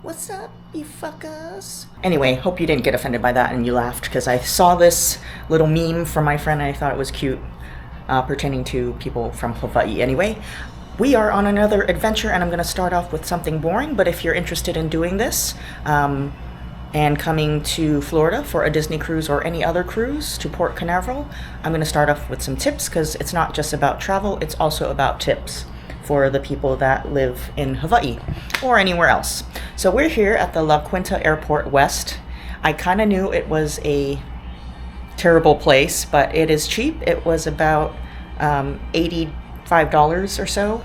What's up, you fuckers? Anyway, hope you didn't get offended by that and you laughed, because I saw this little meme from my friend and I thought it was cute, pertaining to people from Hawaii. Anyway, we are on another adventure and I'm going to start off with something boring, but if you're interested in doing this, and coming to Florida for a Disney cruise or any other cruise to Port Canaveral, I'm going to start off with some tips, because it's not just about travel, it's also about tips for the people that live in Hawaii or anywhere else. So we're here at the La Quinta Airport West. I kind of knew it was a terrible place, but it is cheap. It was about $85 or so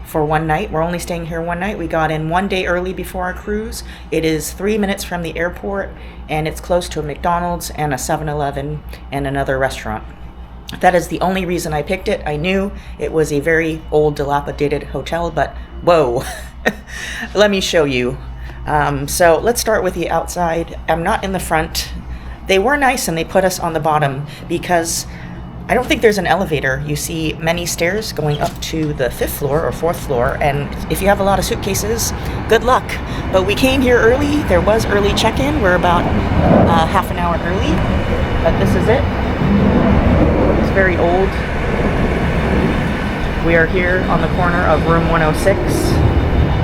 for one night. We're only staying here one night. We got in one day early before our cruise. It is 3 minutes from the airport, and it's close to a McDonald's and a 7-Eleven and another restaurant. That is the only reason I picked it. I knew it was a very old, dilapidated hotel, but whoa, let me show you. So let's start with the outside. I'm not in the front. They were nice and they put us on the bottom because I don't think there's an elevator. You see many stairs going up to the 5th floor or 4th floor, and if you have a lot of suitcases, good luck. But we came here early. There was early check-in. We're about half an hour early, but this is it. It's very old. We are here on the corner of room 106.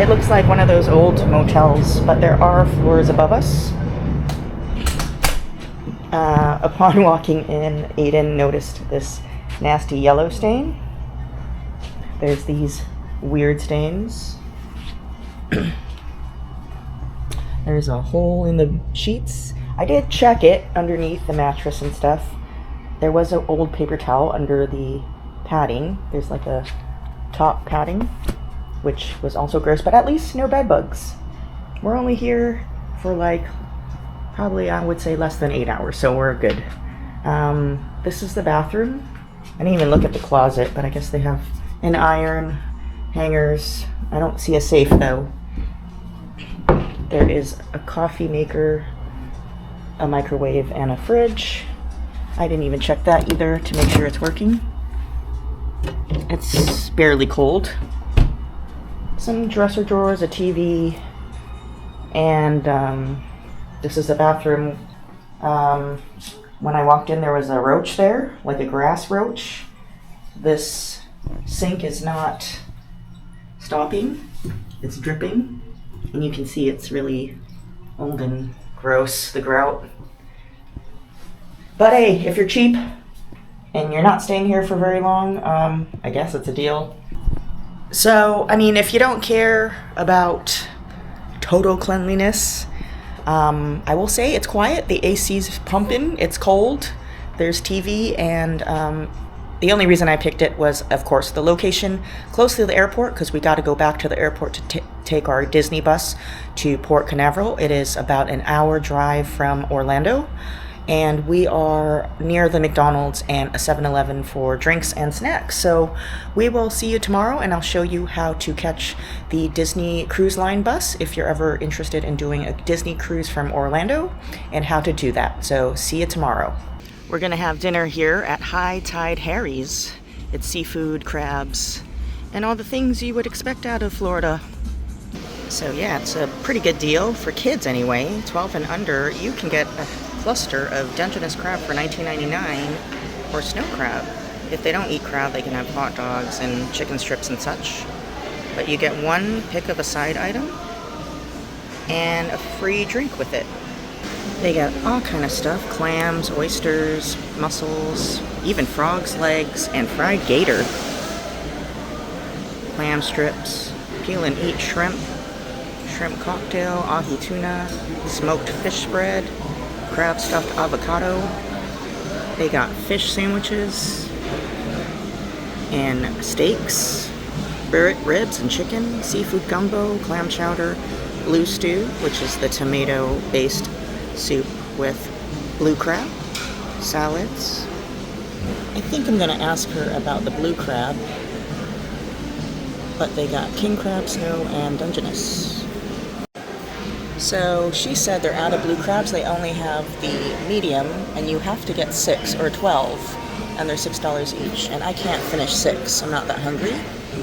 It looks like one of those old motels, but there are floors above us. Upon walking in, Aiden noticed this nasty yellow stain. There's these weird stains. There's a hole in the sheets. I did check it underneath the mattress and stuff. There was an old paper towel under the padding. There's like a top padding, which was also gross, but at least no bed bugs. We're only here for like, probably I would say less than 8 hours, so we're good. This is the bathroom. I didn't even look at the closet, but I guess they have an iron, hangers. I don't see a safe though. There is a coffee maker, a microwave, and a fridge. I didn't even check that either to make sure it's working. It's barely cold. Some dresser drawers, a TV, and this is the bathroom. When I walked in, there was a roach there, like a grass roach. This sink is not stopping. It's dripping, and you can see it's really old and gross, the grout. But hey, if you're cheap and you're not staying here for very long, I guess it's a deal. So, I mean, if you don't care about total cleanliness, I will say it's quiet. The AC's pumping. It's cold. There's TV, and the only reason I picked it was, of course, the location close to the airport, because we got to go back to the airport to take our Disney bus to Port Canaveral. It is about an hour drive from Orlando, and we are near the McDonald's and a 7-Eleven for drinks and snacks. So we will see you tomorrow, and I'll show you how to catch the Disney Cruise Line bus if you're ever interested in doing a Disney cruise from Orlando, and how to do that. So see you tomorrow. We're gonna have dinner here at High Tide Harry's. It's seafood, crabs, and all the things you would expect out of Florida. So yeah, it's a pretty good deal for kids anyway. 12 and under, you can get a cluster of Dungeness crab for $19.99, or snow crab. If they don't eat crab, they can have hot dogs and chicken strips and such. But you get one pick of a side item and a free drink with it. They got all kind of stuff: clams, oysters, mussels, even frogs' legs, and fried gator. Clam strips, peel and eat shrimp, shrimp cocktail, ahi tuna, smoked fish spread, crab stuffed avocado. They got fish sandwiches and steaks, ribs and chicken, seafood gumbo, clam chowder, blue stew, which is the tomato-based soup with blue crab, salads. I think I'm gonna ask her about the blue crab, but they got king crab, snow, and Dungeness. So she said they're out of blue crabs. They only have the medium, and you have to get 6 or 12, and they're $6 each. And I can't finish 6. I'm not that hungry.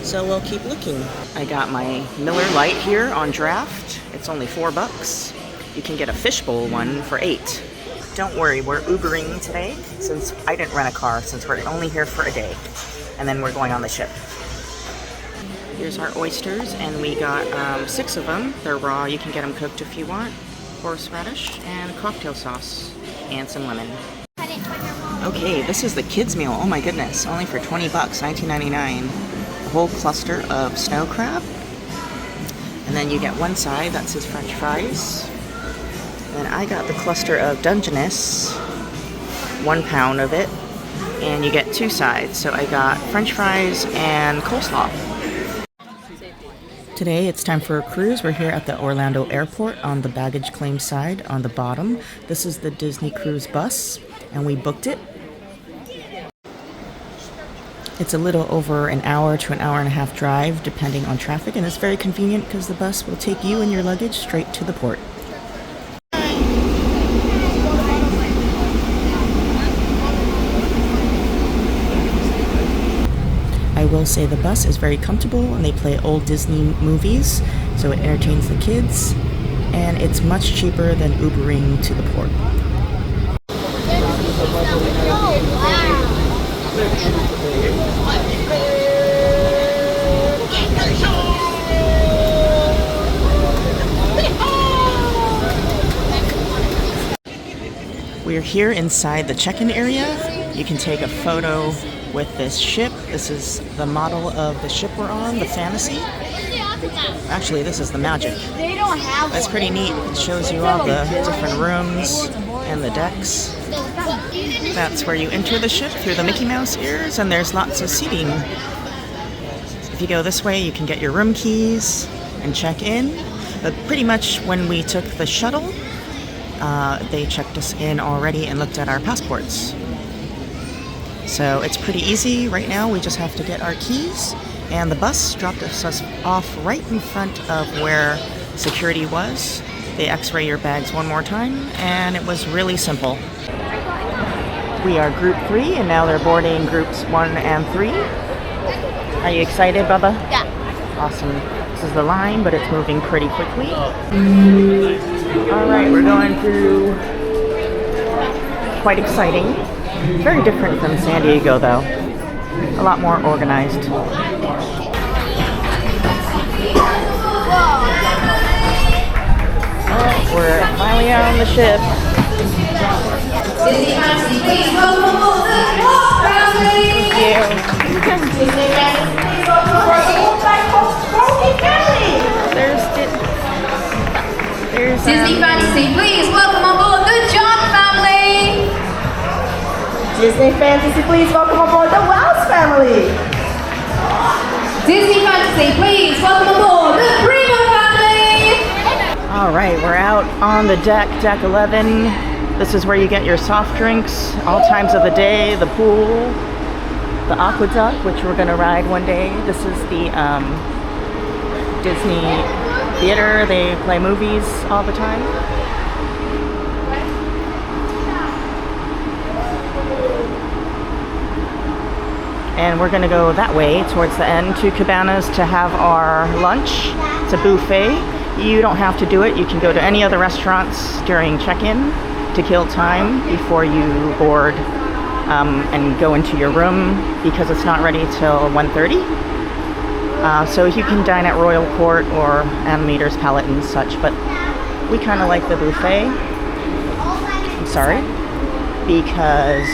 So we'll keep looking. I got my Miller Lite here on draft. It's only $4. You can get a fishbowl one for $8. Don't worry, we're Ubering today since I didn't rent a car since we're only here for a day. And then we're going on the ship. Here's our oysters, and we got 6 of them. They're raw. You can get them cooked if you want. Horseradish and cocktail sauce and some lemon. Okay, this is the kids meal. Oh my goodness, only for $20, $19.99. A whole cluster of snow crab. And then you get one side, that's his french fries. And I got the cluster of Dungeness, 1 pound of it. And you get 2 sides. So I got french fries and coleslaw. Today it's time for a cruise. We're here at the Orlando airport on the baggage claim side on the bottom. This is the Disney Cruise bus, and we booked it. It's a little over an hour to an hour and a half drive depending on traffic, and it's very convenient because the bus will take you and your luggage straight to the port. I will say the bus is very comfortable and they play old Disney movies, so it entertains the kids, and it's much cheaper than Ubering to the port. We're here inside the check-in area. You can take a photo with this ship. This is the model of the ship we're on, the Fantasy. Actually, this is the Magic. That's pretty neat. It shows you all the different rooms and the decks. That's where you enter the ship through the Mickey Mouse ears, and there's lots of seating. If you go this way, you can get your room keys and check in. But pretty much when we took the shuttle, they checked us in already and looked at our passports. So it's pretty easy. Right now we just have to get our keys, and the bus dropped us off right in front of where security was. They x-ray your bags one more time, and it was really simple. We are group 3, and now they're boarding groups 1 and 3. Are you excited, Bubba? Yeah. Awesome. This is the line, but it's moving pretty quickly. Alright, we're going through. Quite exciting. Very different from San Diego, though. A lot more organized. Alright, we're finally on the ship. Thank There's Disney Fantasy, please welcome aboard the John family. Disney Fantasy, please welcome aboard the Wells family. Disney Fantasy, please welcome aboard the Primo family. All right, we're out on the deck, deck 11. This is where you get your soft drinks, all times of the day, the pool, the aqueduct, which we're gonna ride one day. This is the Disney theater. They play movies all the time. And we're gonna go that way towards the end to Cabana's to have our lunch. It's a buffet. You don't have to do it. You can go to any other restaurants during check-in to kill time before you board and go into your room, because it's not ready till 1:30. So you can dine at Royal Court or Animator's Palate and such, but we kind of like the buffet. I'm sorry, because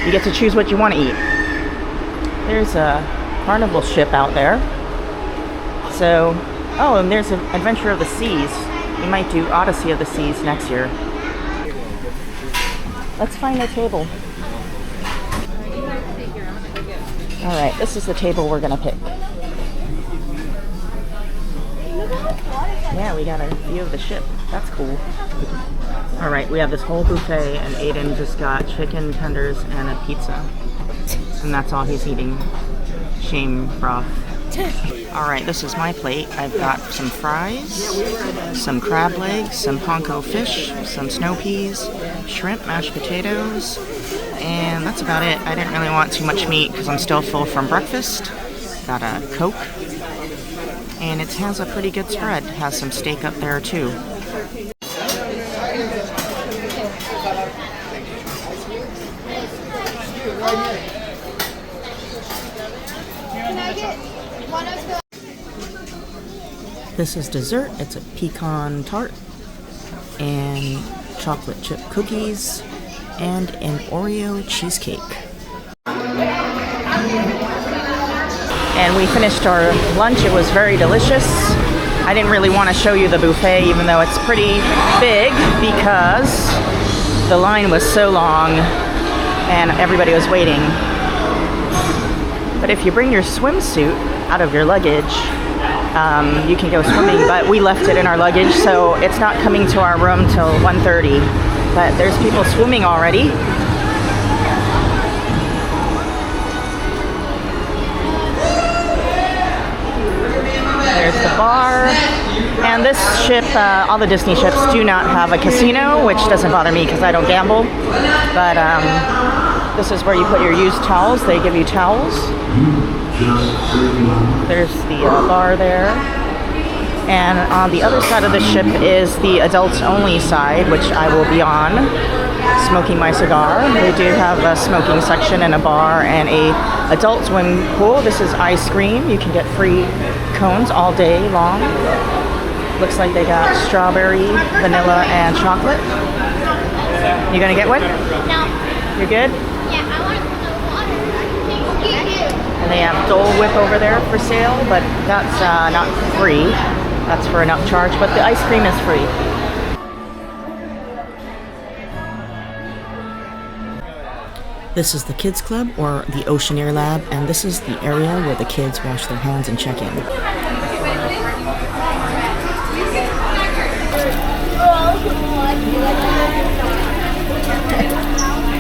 you get to choose what you want to eat. There's a carnival ship out there. So, oh, and there's an Adventure of the Seas. We might do Odyssey of the Seas next year. Let's find a table. All right, this is the table we're gonna pick. Yeah, we got a view of the ship. That's cool. All right, we have this whole buffet, and Aiden just got chicken tenders and a pizza. And that's all he's eating. Shame broth. All right, this is my plate. I've got some fries, some crab legs, some panko fish, some snow peas, shrimp, mashed potatoes, and that's about it. I didn't really want too much meat because I'm still full from breakfast. Got a Coke. And it has a pretty good spread. Has some steak up there too. This is dessert. It's a pecan tart and chocolate chip cookies and an Oreo cheesecake. And we finished our lunch. It was very delicious. I didn't really want to show you the buffet, even though it's pretty big, because the line was so long and everybody was waiting. But if you bring your swimsuit out of your luggage, you can go swimming, but we left it in our luggage, so it's not coming to our room till 1:30. But there's people swimming already. There's the bar. And this ship, all the Disney ships do not have a casino, which doesn't bother me because I don't gamble. But this is where you put your used towels. They give you towels. There's the bar there. And on the other side of the ship is the adults only side, which I will be on, smoking my cigar. They do have a smoking section and a bar and a adult swimming pool. This is ice cream. You can get free cones all day long. Looks like they got strawberry, vanilla, and chocolate. You gonna get one? No. You're good? Yeah, I want the water. And they have Dole Whip over there for sale, but that's not free. That's for an upcharge, but the ice cream is free. This is the Kids Club, or the Oceaneer Lab, and this is the area where the kids wash their hands and check in.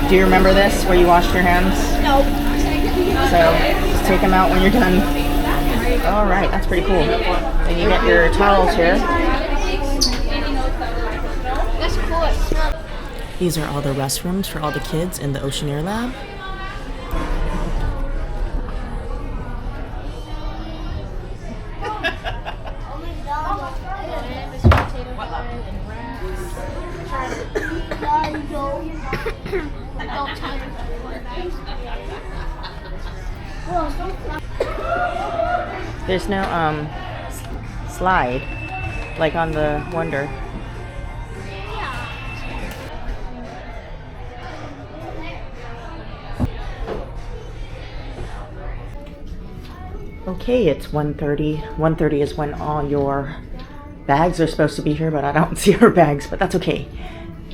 Do you remember this, where you washed your hands? No. So, just take them out when you're done. All right, that's pretty cool. Then you get your towels here. That's cool. These are all the restrooms for all the kids in the Oceaneer Lab. There's no slide like on the Wonder. Okay, it's 1:30. 1:30 is when all your bags are supposed to be here, but I don't see our bags, but that's okay.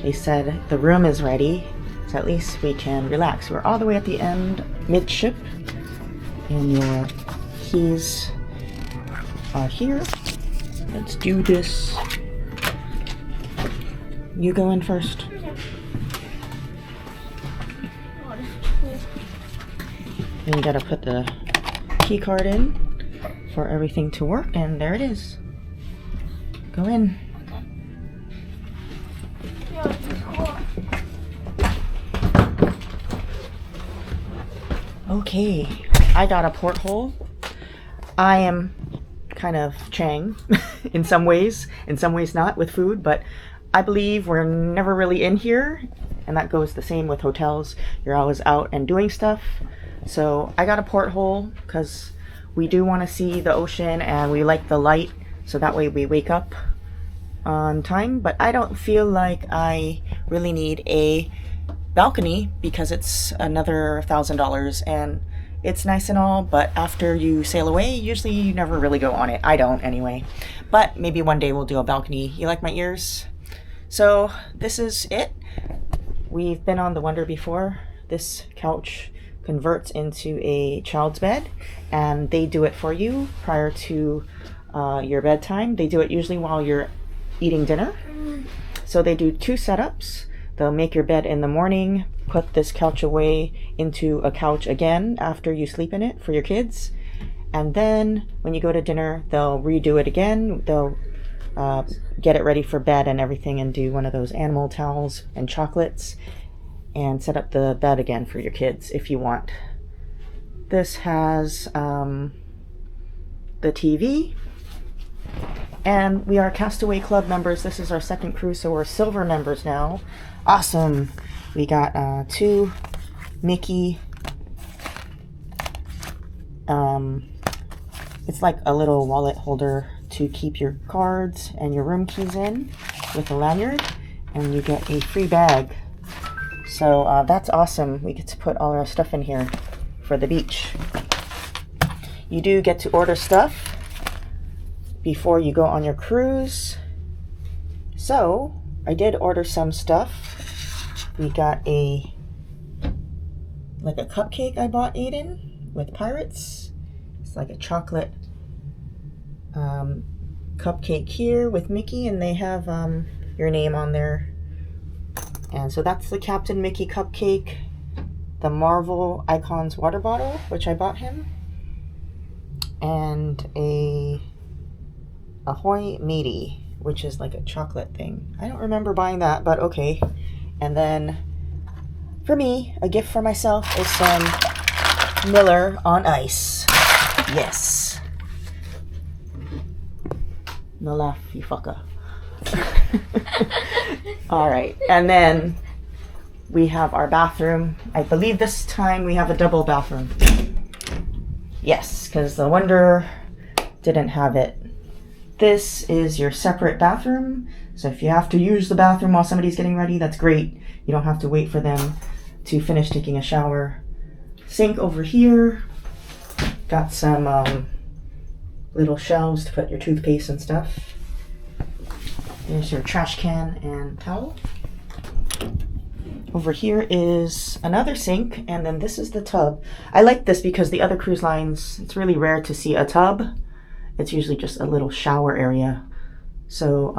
They said the room is ready, so at least we can relax. We're all the way at the end, midship, and your keys are here. Let's do this. You go in first. Then you gotta put the key card in for everything to work, and there it is. Go in. Okay, I got a porthole. I am kind of Chang in some ways not with food, but I believe we're never really in here, and that goes the same with hotels. You're always out and doing stuff. So I got a porthole because we do want to see the ocean and we like the light, so that way we wake up on time. But I don't feel like I really need a balcony because it's another $1,000, and it's nice and all, but after you sail away, usually you never really go on it. I don't anyway. But maybe one day we'll do a balcony. You like my ears? So this is it. We've been on the Wonder before. This couch converts into a child's bed, and they do it for you prior to your bedtime. They do it usually while you're eating dinner. So they do 2 setups. They'll make your bed in the morning, put this couch away into a couch again after you sleep in it for your kids. And then when you go to dinner, they'll redo it again. They'll get it ready for bed and everything, and do one of those animal towels and chocolates, and set up the bed again for your kids if you want. This has the TV. And we are Castaway Club members. This is our second cruise, so we're silver members now. Awesome. We got 2 Mickey. It's like a little wallet holder to keep your cards and your room keys in with a lanyard. And you get a free bag. So that's awesome. We get to put all our stuff in here for the beach. You do get to order stuff before you go on your cruise. So I did order some stuff. We got a cupcake I bought Aiden with pirates. It's like a chocolate cupcake here with Mickey, and they have your name on there. And so that's the Captain Mickey cupcake. The Marvel Icons water bottle, which I bought him. And a Ahoy Matey, which is like a chocolate thing. I don't remember buying that, but okay. And then for me, a gift for myself is some Miller on Ice. Yes. No laugh, you fucker. Alright, and then we have our bathroom. I believe this time we have a double bathroom. Yes, because the Wonder didn't have it. This is your separate bathroom. So if you have to use the bathroom while somebody's getting ready, that's great. You don't have to wait for them to finish taking a shower. Sink over here. Got some little shelves to put your toothpaste and stuff. There's your trash can and towel. Over here is another sink, and then this is the tub. I like this because the other cruise lines, it's really rare to see a tub. It's usually just a little shower area. So,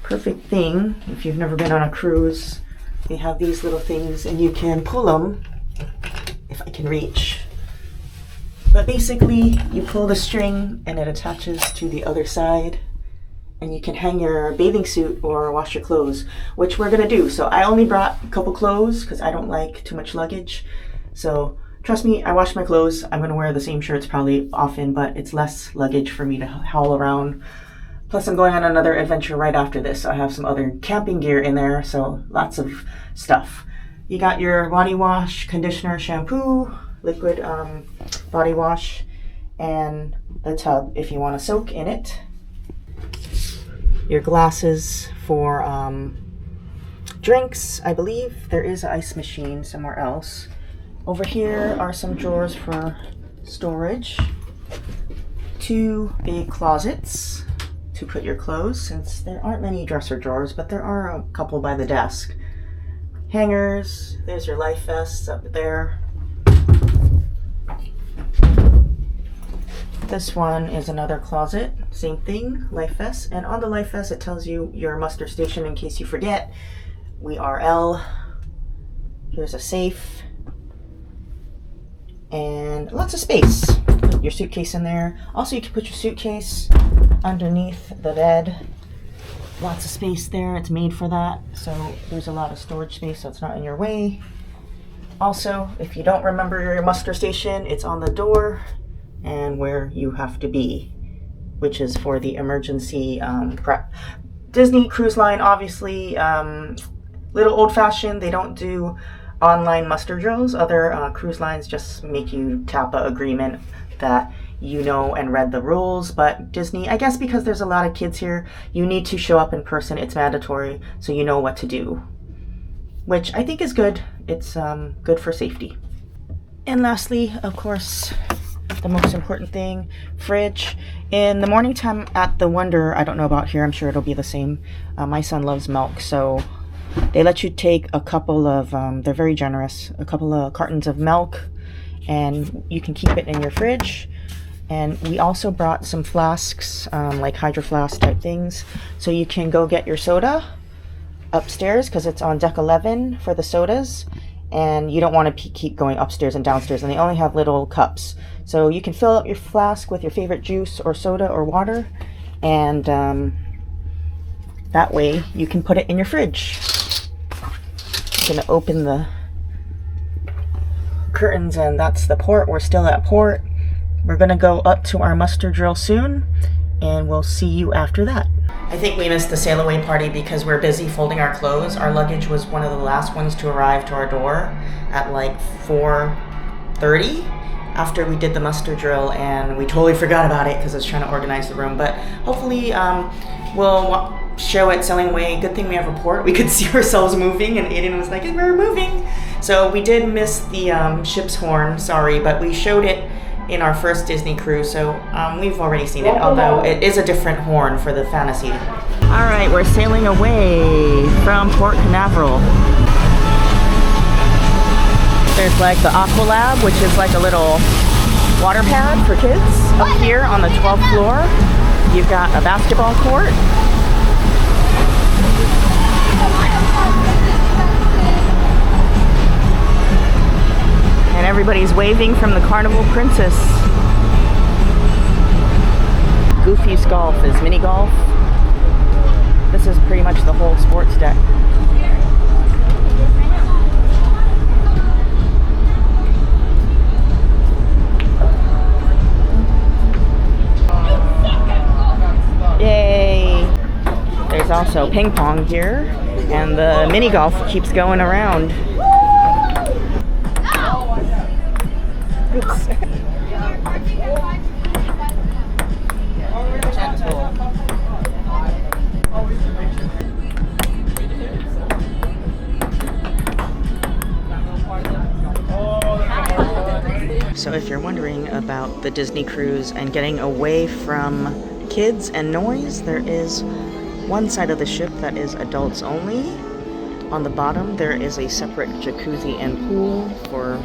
perfect thing if you've never been on a cruise. They have these little things, and you can pull them, if I can reach. But basically, you pull the string, and it attaches to the other side. And you can hang your bathing suit or wash your clothes, which we're gonna do. So I only brought a couple clothes because I don't like too much luggage. So trust me, I wash my clothes. I'm gonna wear the same shirts probably often, but it's less luggage for me to haul around. Plus I'm going on another adventure right after this. So I have some other camping gear in there, so lots of stuff. You got your body wash, conditioner, shampoo, liquid body wash, and the tub if you wanna soak in it. Your glasses for drinks. I believe there is an ice machine somewhere else. Over here are some drawers for storage. 2 big closets to put your clothes, since there aren't many dresser drawers, but there are a couple by the desk. Hangers. There's your life vests up there. This one is another closet, same thing, life vest, and on the life vest it tells you your muster station in case you forget. We are L. Here's a safe, and lots of space. Put your suitcase in there. Also, you can put your suitcase underneath the bed. Lots of space there, it's made for that, so there's a lot of storage space so it's not in your way. Also, if you don't remember your muster station, it's on the door and where you have to be, which is for the emergency prep. Disney Cruise Line, obviously, little old-fashioned. They don't do online muster drills. Other cruise lines just make you tap an agreement that you know and read the rules. But Disney, I guess because there's a lot of kids here, you need to show up in person. It's mandatory, so you know what to do, which I think is good. It's good for safety. And lastly, of course, the most important thing, fridge. In the morning time at the Wonder, I don't know about here, I'm sure it'll be the same. My son loves milk, so they let you take a couple of, they're very generous, a couple of cartons of milk, and you can keep it in your fridge. And we also brought some flasks, like hydro flask type things, so you can go get your soda upstairs because it's on deck 11 for the sodas, and you don't want to keep going upstairs and downstairs, and they only have little cups. So you can fill up your flask with your favorite juice or soda or water, and that way you can put it in your fridge. I'm gonna open the curtains, and that's the port. We're still at port. We're gonna go up to our muster drill soon, and we'll see you after that. I think we missed the sail away party because we're busy folding our clothes. Our luggage was one of the last ones to arrive to our door at like 4:30 after we did the muster drill, and we totally forgot about it because I was trying to organize the room. But hopefully we'll show it sailing away. Good thing we have a port. We could see ourselves moving, and Aiden was like, we're moving. So we did miss the ship's horn, sorry, but we showed it in our first Disney cruise, so we've already seen it, although it is a different horn for the fantasy. All right, we're sailing away from Port Canaveral. There's like the Aqua Lab, which is like a little water pad for kids. Up here on the 12th floor, you've got a basketball court. And everybody's waving from the Carnival Princess. Goofy's Golf is mini golf. This is pretty much the whole sports deck. Yay! There's also ping pong here, and the mini golf keeps going around. Oops. So if you're wondering about the Disney cruise and getting away from kids and noise, there is one side of the ship that is adults only. On the bottom there is a separate jacuzzi and pool for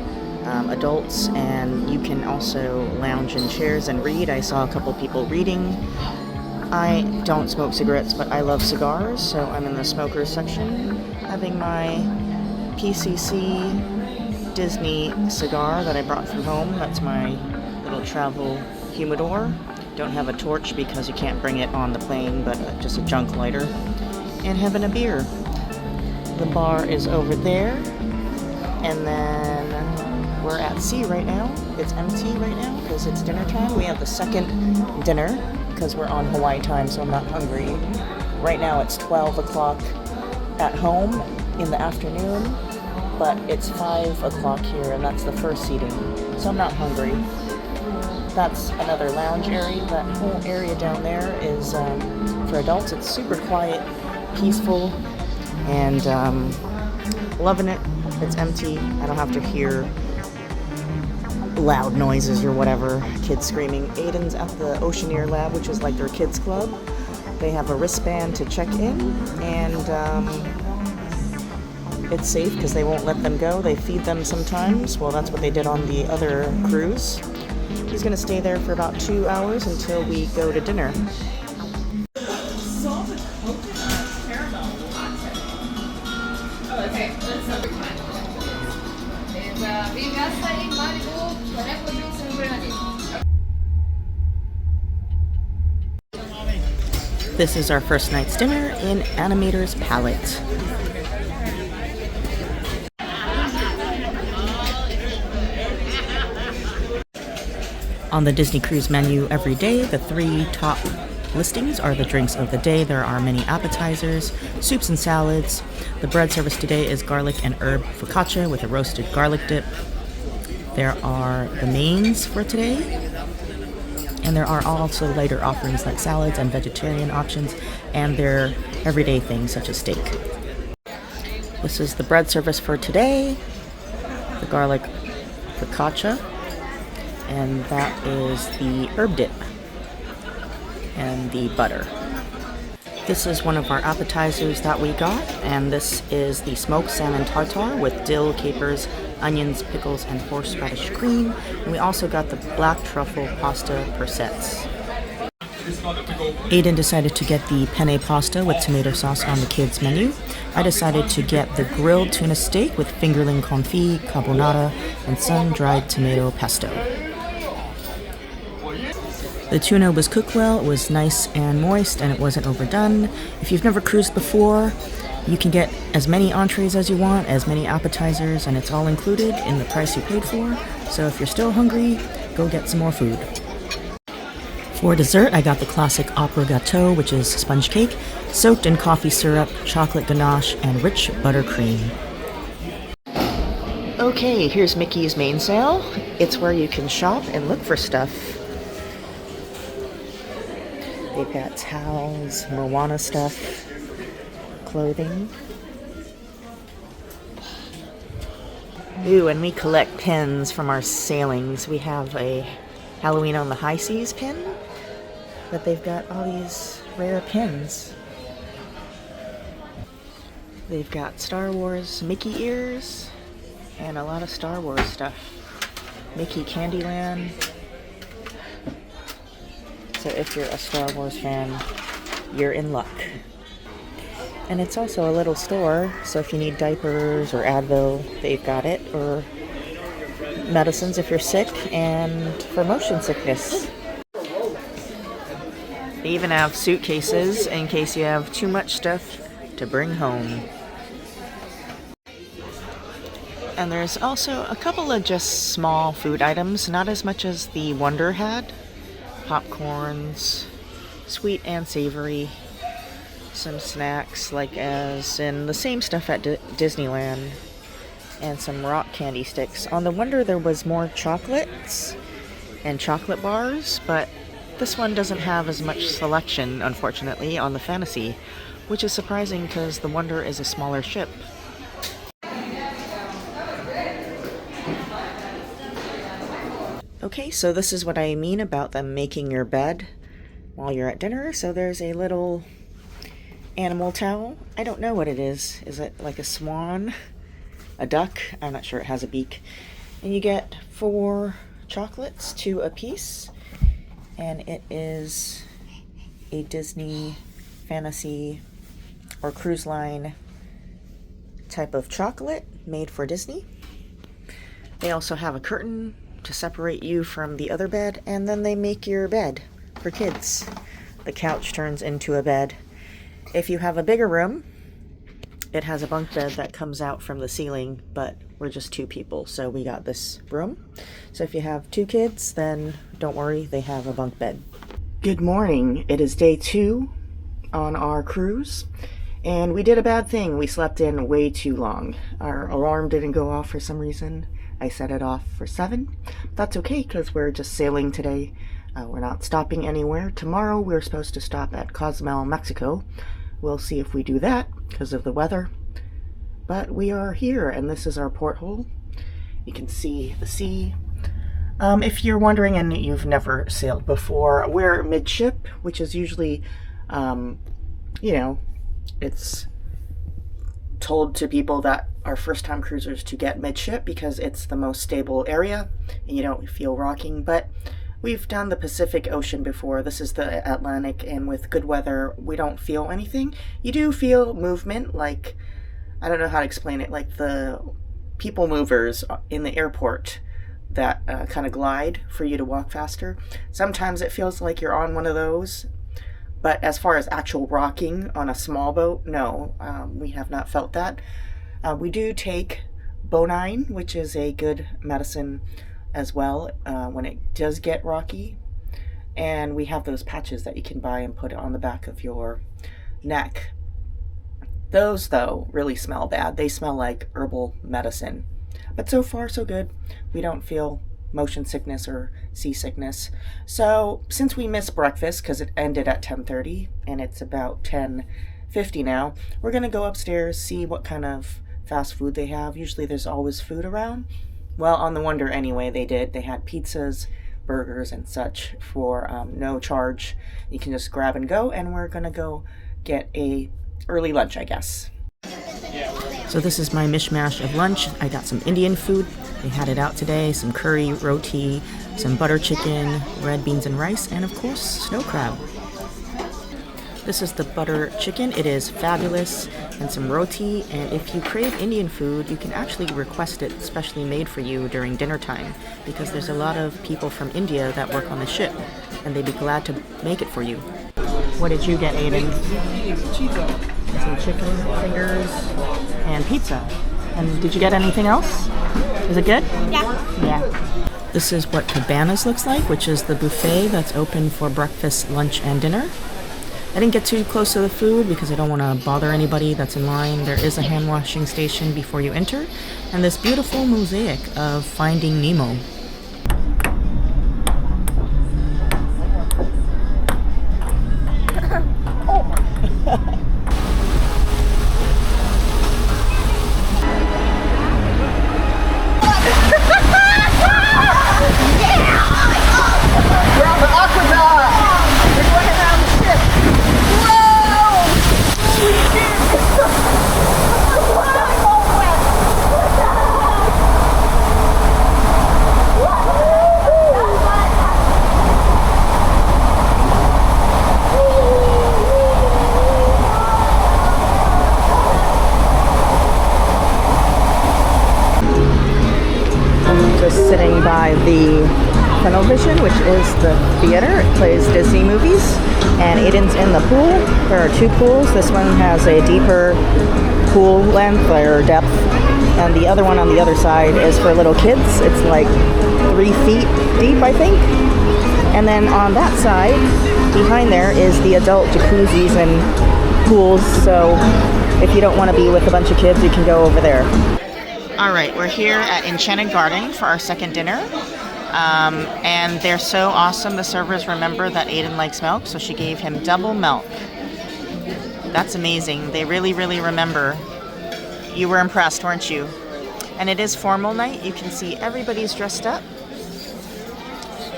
adults, and you can also lounge in chairs and read. I saw a couple people reading. I don't smoke cigarettes, but I love cigars, so I'm in the smokers section having my PCC Disney cigar that I brought from home. That's my little travel humidor. Don't have a torch because you can't bring it on the plane, but just a junk lighter. And having a beer. The bar is over there, and then we're at sea right now. It's empty right now because it's dinner time. We have the second dinner because we're on Hawaii time, so I'm not hungry. Right now it's 12 o'clock at home in the afternoon, but it's 5 o'clock here, and that's the first seating, so I'm not hungry. That's another lounge area. That whole area down there is for adults. It's super quiet, peaceful, and loving it. It's empty. I don't have to hear loud noises or whatever, kids screaming. Aiden's at the Oceaneer lab, which is like their kids club. They have a wristband to check in, and it's safe because they won't let them go. They feed them sometimes. Well, that's what they did on the other cruise. He's going to stay there for about 2 hours until we go to dinner. This is our first night's dinner in Animator's Palate. On the Disney Cruise menu every day, the 3 top listings are the drinks of the day. There are many appetizers, soups and salads. The bread service today is garlic and herb focaccia with a roasted garlic dip. There are the mains for today. And there are also lighter offerings like salads and vegetarian options, and their everyday things such as steak. This is the bread service for today, the garlic focaccia, and that is the herb dip and the butter. This is one of our appetizers that we got, and this is the smoked salmon tartare with dill, capers, onions, pickles, and horseradish cream. And we also got the black truffle pasta per sets. Aiden decided to get the penne pasta with tomato sauce on the kids' menu. I decided to get the grilled tuna steak with fingerling confit, carbonara, and sun-dried tomato pesto. The tuna was cooked well, it was nice and moist, and it wasn't overdone. If you've never cruised before, you can get as many entrees as you want, as many appetizers, and it's all included in the price you paid for. So if you're still hungry, go get some more food. For dessert, I got the classic opera gâteau, which is sponge cake, soaked in coffee syrup, chocolate ganache, and rich buttercream. Okay, here's Mickey's main sale. It's where you can shop and look for stuff. They've got towels, Moana stuff, clothing. Ooh, and we collect pins from our sailings. We have a Halloween on the High Seas pin, but they've got all these rare pins. They've got Star Wars Mickey ears and a lot of Star Wars stuff. Mickey Candyland. So if you're a Star Wars fan, you're in luck. And it's also a little store, so if you need diapers or Advil, they've got it, or medicines if you're sick, and for motion sickness. They even have suitcases in case you have too much stuff to bring home. And there's also a couple of just small food items, not as much as the Wonder had. Popcorns, sweet and savory, some snacks like as in the same stuff at Disneyland, and some rock candy sticks. On the Wonder there was more chocolates and chocolate bars, but this one doesn't have as much selection, unfortunately, on the Fantasy, which is surprising because the Wonder is a smaller ship. Okay, so this is what I mean about them making your bed while you're at dinner. So there's a little animal towel. I don't know what it is. Is it like a swan? A duck? I'm not sure. It has a beak. And you get 4 chocolates, 2 a piece. And it is a Disney Fantasy or cruise line type of chocolate made for Disney. They also have a curtain to separate you from the other bed, and then they make your bed for kids. The couch turns into a bed. If you have a bigger room, it has a bunk bed that comes out from the ceiling, but we're just 2 people, so we got this room. So if you have 2 kids, then don't worry, they have a bunk bed. Good morning. It is day 2 on our cruise, and we did a bad thing. We slept in way too long. Our alarm didn't go off for some reason. I set it off for 7. That's okay because we're just sailing today. We're not stopping anywhere. Tomorrow we're supposed to stop at Cozumel, Mexico. We'll see if we do that because of the weather. But we are here, and this is our porthole. You can see the sea. If you're wondering and you've never sailed before, we're midship, which is usually, it's told to people that are first-time cruisers to get midship because it's the most stable area and you don't feel rocking. But we've done the Pacific Ocean before. This is the Atlantic, and with good weather we don't feel anything. You do feel movement, like, I don't know how to explain it, like the people movers in the airport that kind of glide for you to walk faster. Sometimes it feels like you're on one of those. But as far as actual rocking on a small boat, no, we have not felt that. We do take Bonine, which is a good medicine as well when it does get rocky. And we have those patches that you can buy and put it on the back of your neck. Those, though, really smell bad. They smell like herbal medicine. But so far, so good. We don't feel motion sickness or seasickness. So since we missed breakfast because it ended at 10:30 and it's about 10:50 now, we're gonna go upstairs, see what kind of fast food they have. Usually there's always food around. Well, on the Wonder anyway, they had pizzas, burgers and such for no charge. You can just grab and go, and we're gonna go get a early lunch, I guess. So this is my mishmash of lunch. I got some Indian food. They had it out today. Some curry, roti, some butter chicken, red beans and rice, and of course, snow crab. This is the butter chicken. It is fabulous, and some roti. And if you crave Indian food, you can actually request it specially made for you during dinner time, because there's a lot of people from India that work on the ship, and they'd be glad to make it for you. What did you get, Aiden? Some chicken fingers and pizza. And did you get anything else? Is it good? Yeah. Yeah. This is what Cabana's looks like, which is the buffet that's open for breakfast, lunch, and dinner. I didn't get too close to the food because I don't want to bother anybody that's in line. There is a hand washing station before you enter, and this beautiful mosaic of Finding Nemo. Sitting by the Vision, which is the theater. It plays Disney movies, and Aiden's in the pool. There are two pools. This one has a deeper pool length or depth, and the other one on the other side is for little kids. It's like 3 feet deep, I think. And then on that side, behind there, is the adult jacuzzis and pools. So if you don't want to be with a bunch of kids, you can go over there. All right, we're here at Enchanted Garden for our second dinner. And they're so awesome. The servers remember that Aiden likes milk, so she gave him double milk. That's amazing. They really, really remember. You were impressed, weren't you? And it is formal night. You can see everybody's dressed up.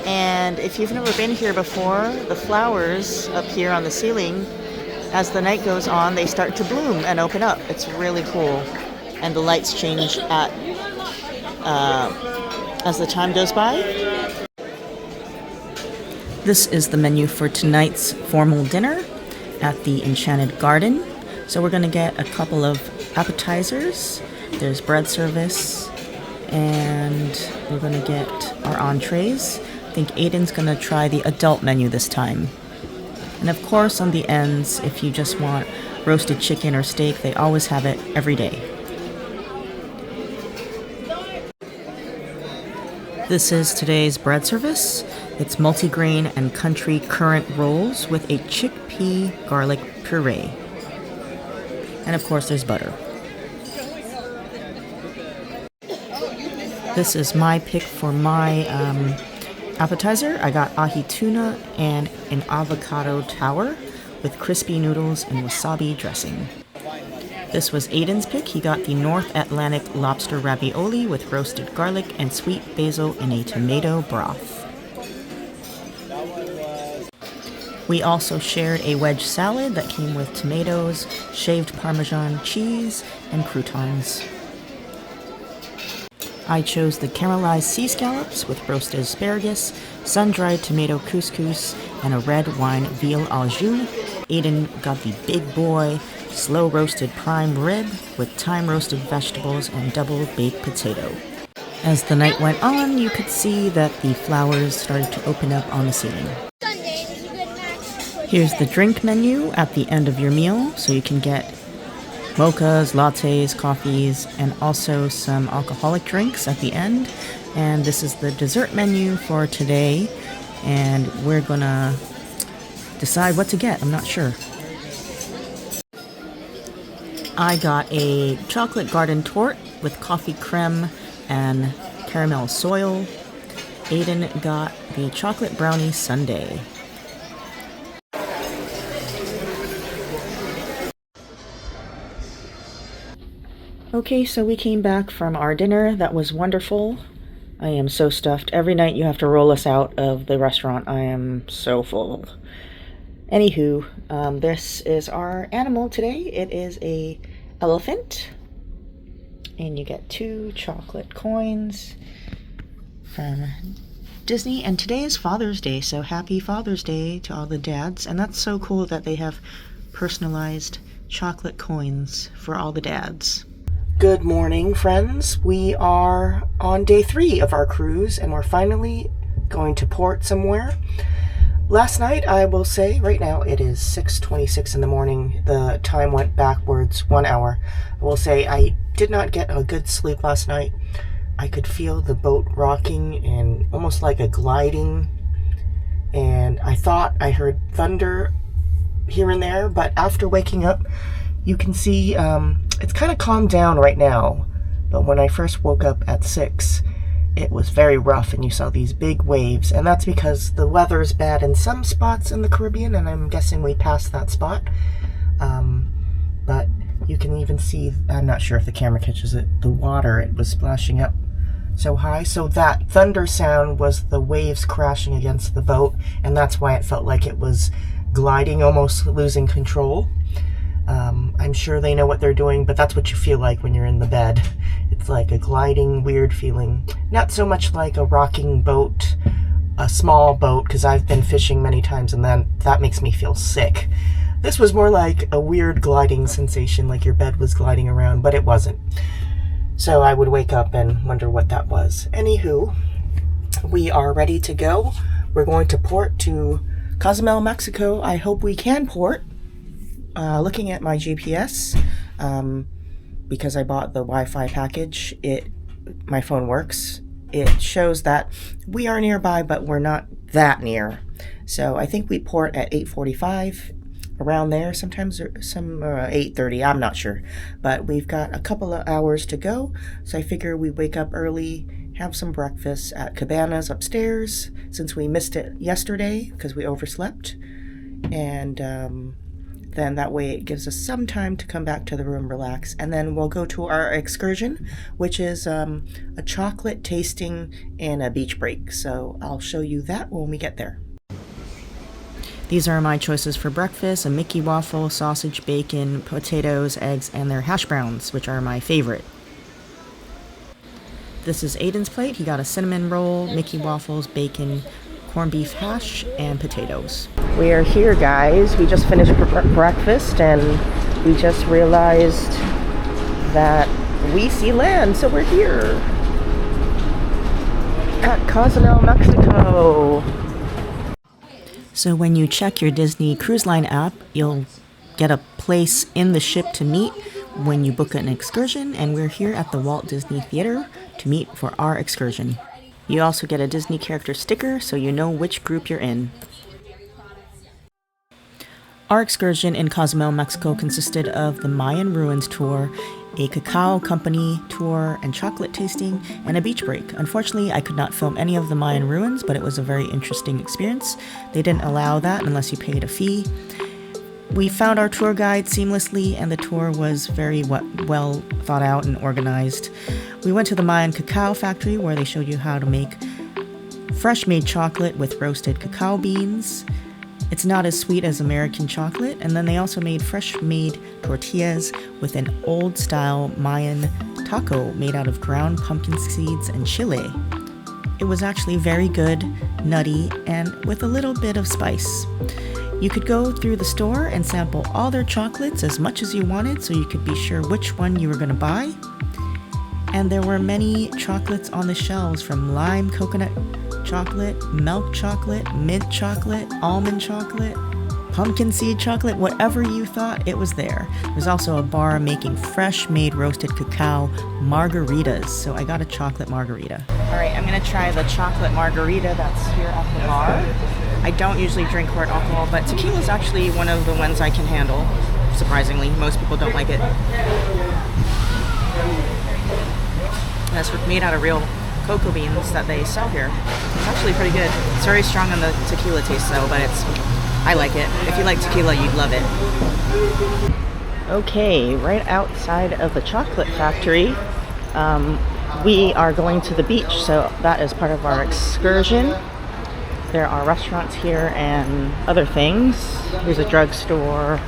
And if you've never been here before, the flowers up here on the ceiling, as the night goes on, they start to bloom and open up. It's really cool. And the lights change at as the time goes by. This is the menu for tonight's formal dinner at the Enchanted Garden. So we're going to get a couple of appetizers. There's bread service, and we're going to get our entrees. I think Aiden's going to try the adult menu this time. And of course, on the ends, if you just want roasted chicken or steak, they always have it every day. This is today's bread service. It's multigrain and country currant rolls with a chickpea garlic puree. And of course, there's butter. This is my pick for my appetizer. I got ahi tuna and an avocado tower with crispy noodles and wasabi dressing. This was Aiden's pick. He got the North Atlantic lobster ravioli with roasted garlic and sweet basil in a tomato broth. We also shared a wedge salad that came with tomatoes, shaved Parmesan cheese, and croutons. I chose the caramelized sea scallops with roasted asparagus, sun-dried tomato couscous, and a red wine veal au jus. Aiden got the big boy slow-roasted prime rib with thyme-roasted vegetables and double-baked potato. As the night went on, you could see that the flowers started to open up on the ceiling. Here's the drink menu at the end of your meal, so you can get mochas, lattes, coffees, and also some alcoholic drinks at the end. And this is the dessert menu for today, and we're gonna decide what to get. I'm not sure. I got a chocolate garden torte with coffee creme and caramel soil. Aiden got the chocolate brownie sundae. Okay, so we came back from our dinner. That was wonderful. I am so stuffed. Every night you have to roll us out of the restaurant. I am so full. Anywho, this is our animal today. It is a elephant, and you get 2 chocolate coins from Disney, and today is Father's Day, so happy Father's Day to all the dads. And that's so cool that they have personalized chocolate coins for all the dads. Good morning, friends. We are on day 3 of our cruise, and we're finally going to port somewhere. Last night, I will say, right now it is 6:26 in the morning. The time went backwards 1 hour. I will say I did not get a good sleep last night. I could feel the boat rocking and almost like a gliding, and I thought I heard thunder here and there, but after waking up, you can see it's kind of calmed down right now. But when I first woke up at 6, it was very rough, and you saw these big waves, and that's because the weather is bad in some spots in the Caribbean, and I'm guessing we passed that spot. But you can even see, I'm not sure if the camera catches it, the water, it was splashing up so high. So that thunder sound was the waves crashing against the boat, and that's why it felt like it was gliding, almost losing control. I'm sure they know what they're doing, but that's what you feel like when you're in the bed. It's like a gliding, weird feeling. Not so much like a rocking boat, a small boat, because I've been fishing many times and then that makes me feel sick. This was more like a weird gliding sensation, like your bed was gliding around, but it wasn't. So I would wake up and wonder what that was. Anywho, we are ready to go. We're going to port to Cozumel, Mexico. I hope we can port. Looking at my GPS, because I bought the Wi-Fi package, my phone works. It shows that we are nearby, but we're not that near. So I think we port at 8:45, around there. Sometimes some 8:30. I'm not sure, but we've got a couple of hours to go. So I figure we wake up early, have some breakfast at Cabana's upstairs, since we missed it yesterday because we overslept, and then that way it gives us some time to come back to the room, relax, and then we'll go to our excursion, which is a chocolate tasting and a beach break. So I'll show you that when we get there. These are my choices for breakfast: a Mickey waffle, sausage, bacon, potatoes, eggs, and their hash browns, which are my favorite. This is Aiden's plate. He got a cinnamon roll, Mickey waffles, bacon, corned beef hash, and potatoes. We are here, guys. We just finished breakfast, and we just realized that we see land, so we're here at Cozumel, Mexico. So when you check your Disney Cruise Line app, you'll get a place in the ship to meet when you book an excursion, and we're here at the Walt Disney Theater to meet for our excursion. You also get a Disney character sticker so you know which group you're in. Our excursion in Cozumel, Mexico consisted of the Mayan Ruins tour, a cacao company tour and chocolate tasting, and a beach break. Unfortunately, I could not film any of the Mayan ruins, but it was a very interesting experience. They didn't allow that unless you paid a fee. We found our tour guide seamlessly, and the tour was very well thought out and organized. We went to the Mayan cacao factory, where they showed you how to make fresh-made chocolate with roasted cacao beans. It's not as sweet as American chocolate, and then they also made fresh-made tortillas with an old-style Mayan taco made out of ground pumpkin seeds and chile. It was actually very good, nutty, and with a little bit of spice. You could go through the store and sample all their chocolates as much as you wanted, so you could be sure which one you were going to buy. And there were many chocolates on the shelves, from lime coconut chocolate, milk chocolate, mint chocolate, almond chocolate, pumpkin seed chocolate, whatever you thought, it was there. There's also a bar making fresh-made roasted cacao margaritas, so I got a chocolate margarita. All right, I'm gonna try the chocolate margarita that's here at the bar. I don't usually drink hard alcohol, but tequila is actually one of the ones I can handle, surprisingly. Most people don't like it. That's made out of real cocoa beans that they sell here. It's actually pretty good. It's very strong on the tequila taste though, but I like it. If you like tequila, you'd love it. Okay, right outside of the chocolate factory, we are going to the beach, so that is part of our excursion. There are restaurants here and other things. There's a drugstore,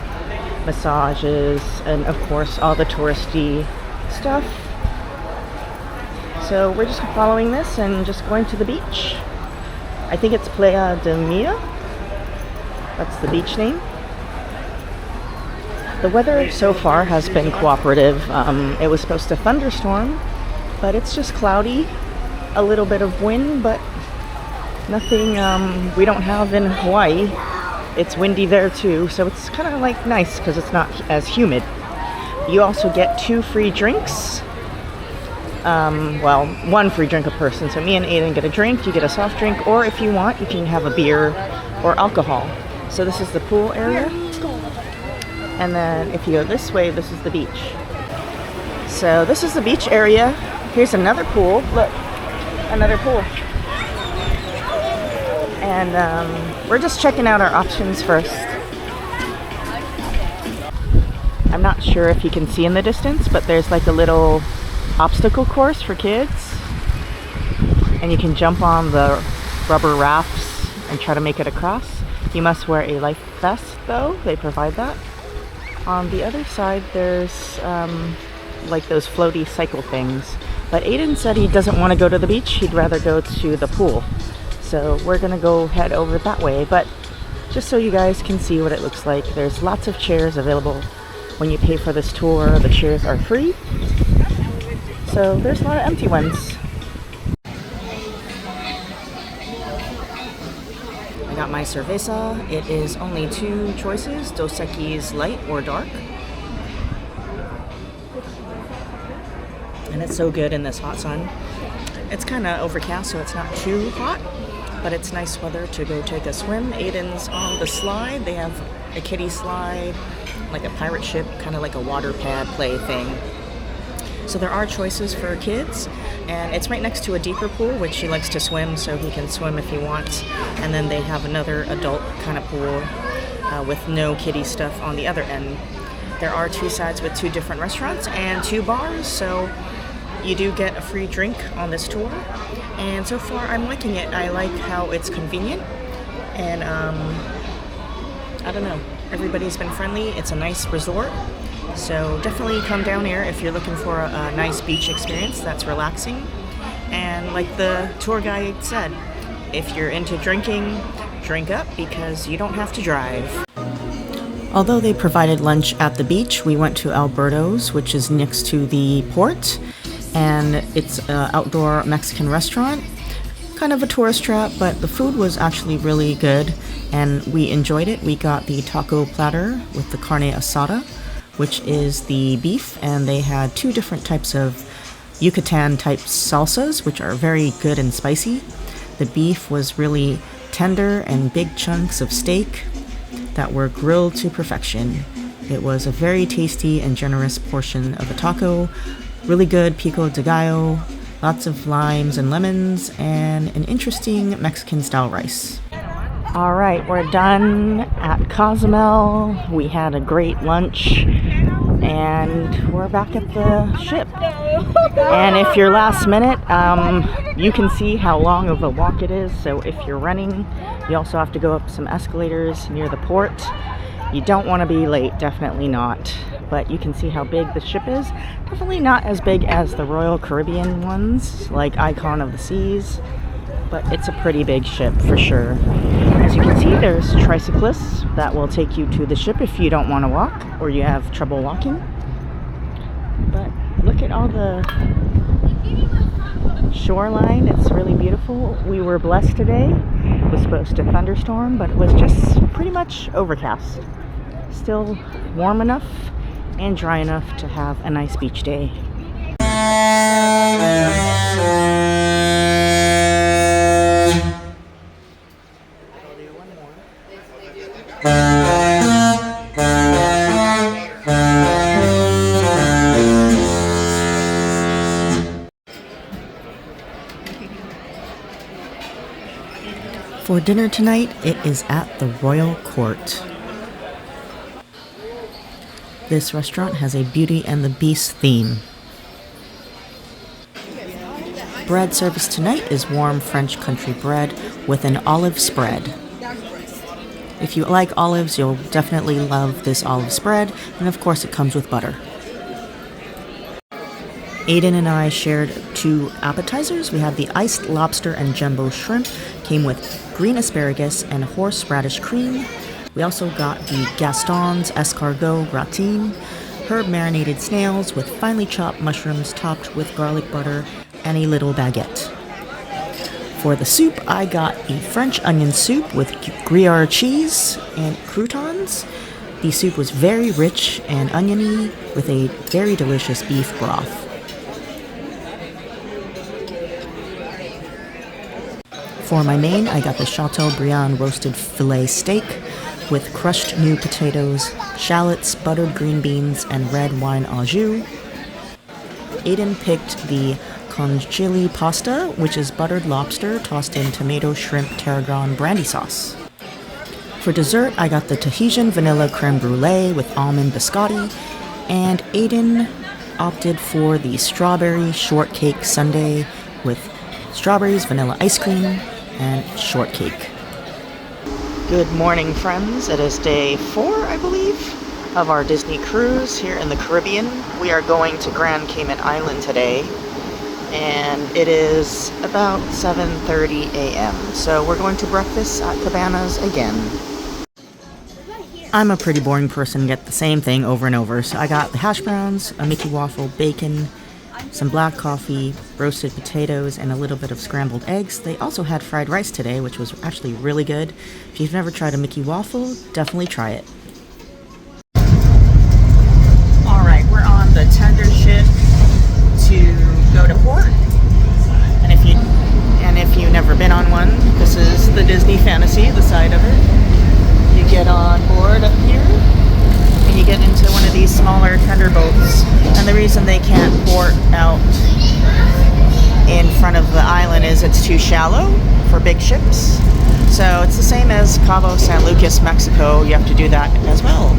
massages, and of course all the touristy stuff. So we're just following this and just going to the beach. I think it's Playa de Mia. That's the beach name. The weather so far has been cooperative. It was supposed to thunderstorm, but it's just cloudy. A little bit of wind, but nothing we don't have in Hawaii. It's windy there too, so it's kind of like nice because it's not as humid. You also get 2 free drinks. Well, 1 free drink a person. So me and Aiden get a drink, you get a soft drink, or if you want, you can have a beer or alcohol. So this is the pool area. And then if you go this way, this is the beach. So this is the beach area. Here's another pool. Look, another pool. And we're just checking out our options first. I'm not sure if you can see in the distance, but there's like a little obstacle course for kids. And you can jump on the rubber rafts and try to make it across. You must wear a life vest though, they provide that. On the other side there's like those floaty cycle things. But Aiden said he doesn't want to go to the beach, he'd rather go to the pool. So we're gonna go head over that way, but just so you guys can see what it looks like, there's lots of chairs available. When you pay for this tour, the chairs are free. So there's a lot of empty ones. I got my cerveza. It is only 2 choices, Dos Equis light or dark. And it's so good in this hot sun. It's kind of overcast, so it's not too hot, but it's nice weather to go take a swim. Aiden's on the slide. They have a kiddie slide, like a pirate ship, kind of like a water pad play thing. So there are choices for kids, and it's right next to a deeper pool, which he likes to swim, so he can swim if he wants. And then they have another adult kind of pool with no kiddie stuff on the other end. There are 2 sides with 2 different restaurants and 2 bars, so you do get a free drink on this tour. And so far I'm liking it. I like how it's convenient, and I don't know, everybody's been friendly. It's a nice resort. So definitely come down here if you're looking for a nice beach experience that's relaxing. And like the tour guide said, if you're into drinking, drink up because you don't have to drive. Although they provided lunch at the beach, we went to Alberto's, which is next to the port. And it's an outdoor Mexican restaurant. Kind of a tourist trap, but the food was actually really good and we enjoyed it. We got the taco platter with the carne asada, which is the beef, and they had 2 different types of Yucatan type salsas, which are very good and spicy. The beef was really tender and big chunks of steak that were grilled to perfection. It was a very tasty and generous portion of a taco. Really good pico de gallo, lots of limes and lemons, and an interesting Mexican style rice. All right, we're done at Cozumel. We had a great lunch and we're back at the ship. And if you're last minute, you can see how long of a walk it is. So if you're running, you also have to go up some escalators near the port. You don't want to be late, definitely not. But you can see how big the ship is. Definitely not as big as the Royal Caribbean ones, like Icon of the Seas. But it's a pretty big ship for sure. As you can see, there's tricyclists that will take you to the ship if you don't want to walk or you have trouble walking. But look at all the shoreline. It's really beautiful. We were blessed today. It was supposed to thunderstorm, but it was just pretty much overcast. Still warm enough and dry enough to have a nice beach day. For dinner tonight, it is at the Royal Court. This restaurant has a Beauty and the Beast theme. Bread service tonight is warm French country bread with an olive spread. If you like olives, you'll definitely love this olive spread, and of course it comes with butter. Aiden and I shared 2 appetizers. We had the iced lobster and jumbo shrimp, came with green asparagus and horseradish cream. We also got the Gaston's escargot gratin, herb marinated snails with finely chopped mushrooms topped with garlic butter, and a little baguette. For the soup, I got the French onion soup with Gruyere cheese and croutons. The soup was very rich and oniony with a very delicious beef broth. For my main, I got the Chateaubriand roasted filet steak with crushed new potatoes, shallots, buttered green beans, and red wine au jus. Aiden picked the conchili pasta, which is buttered lobster tossed in tomato, shrimp, tarragon brandy sauce. For dessert, I got the Tahitian vanilla creme brulee with almond biscotti, and Aiden opted for the strawberry shortcake sundae with strawberries, vanilla ice cream, and shortcake. Good morning, friends. It is day 4, I believe, of our Disney cruise here in the Caribbean. We are going to Grand Cayman Island today, and it is about 7:30 a.m. So we're going to breakfast at Cabana's again. I'm a pretty boring person, get the same thing over and over. So I got the hash browns, a Mickey waffle, bacon, some black coffee, roasted potatoes, and a little bit of scrambled eggs. They also had fried rice today, which was actually really good. If you've never tried a Mickey waffle, definitely try it. Alright, we're on the tender ship to go to port. And if you've never been on one, this is the Disney Fantasy, the side of it. You get on board up here, and you get into one of these smaller tender boats. And the reason they can't port out in front of the island is it's too shallow for big ships. So it's the same as Cabo San Lucas, Mexico. You have to do that as well.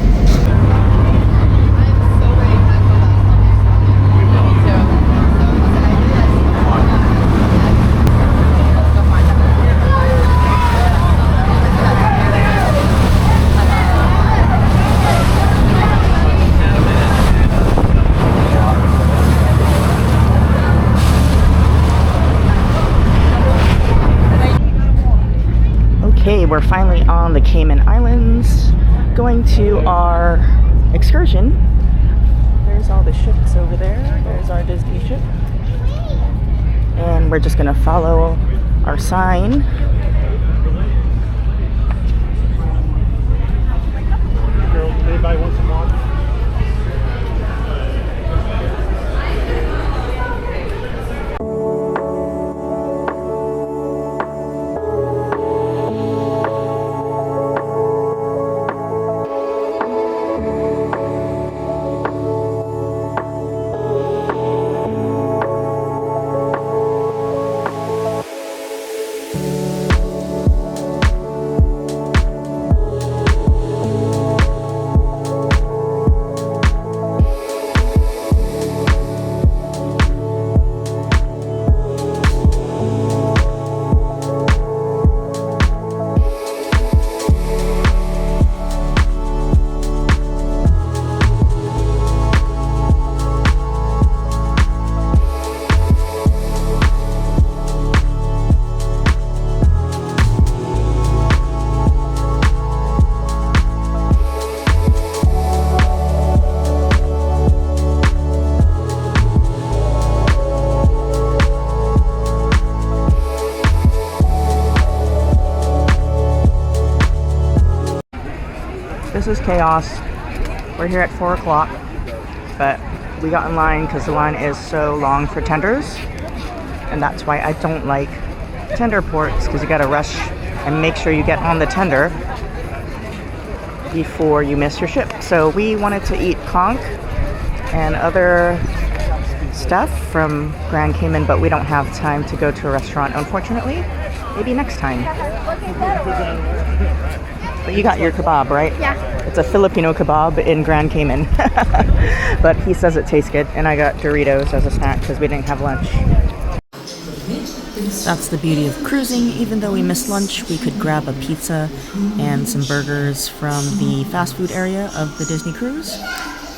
Okay, we're finally on the Cayman Islands, going to our excursion. There's all the ships over there. There's our Disney ship. And we're just gonna follow our sign. Anybody want some water? This is chaos. We're here at 4 o'clock, but we got in line because the line is so long for tenders, and that's why I don't like tender ports, because you gotta rush and make sure you get on the tender before you miss your ship. So we wanted to eat conch and other stuff from Grand Cayman, but we don't have time to go to a restaurant, unfortunately. Maybe next time. But you got your kebab, right? Yeah. It's a Filipino kebab in Grand Cayman. But he says it tastes good, and I got Doritos as a snack because we didn't have lunch. That's the beauty of cruising. Even though we missed lunch, we could grab a pizza and some burgers from the fast food area of the Disney cruise.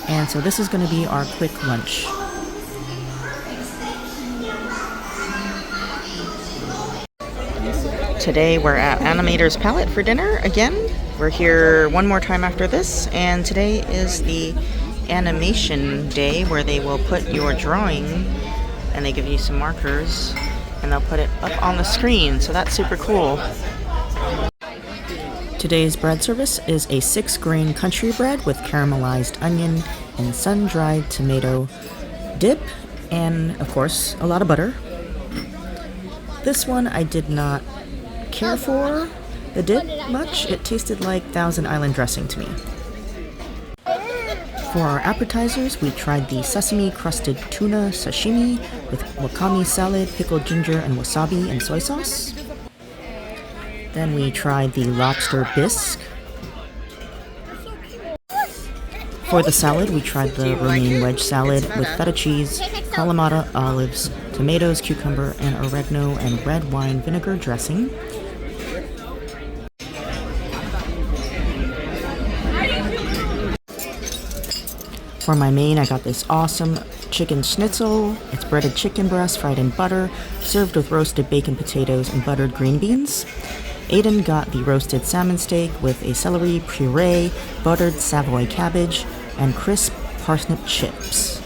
And so this is going to be our quick lunch. Today we're at Animator's Palate for dinner again. We're here one more time after this, and today is the animation day where they will put your drawing and they give you some markers and they'll put it up on the screen, so that's super cool. Today's bread service is a 6-grain country bread with caramelized onion and sun-dried tomato dip, and of course a lot of butter. This one I did not care for the dip much. It tasted like Thousand Island dressing to me. For our appetizers, we tried the sesame crusted tuna sashimi with wakame salad, pickled ginger, and wasabi and soy sauce. Then we tried the lobster bisque. For the salad, we tried the romaine wedge salad with feta cheese, kalamata, olives, tomatoes, cucumber, and oregano and red wine vinegar dressing. For my main, I got this awesome chicken schnitzel. It's breaded chicken breast fried in butter, served with roasted bacon potatoes and buttered green beans. Aiden got the roasted salmon steak with a celery puree, buttered Savoy cabbage, and crisp parsnip chips.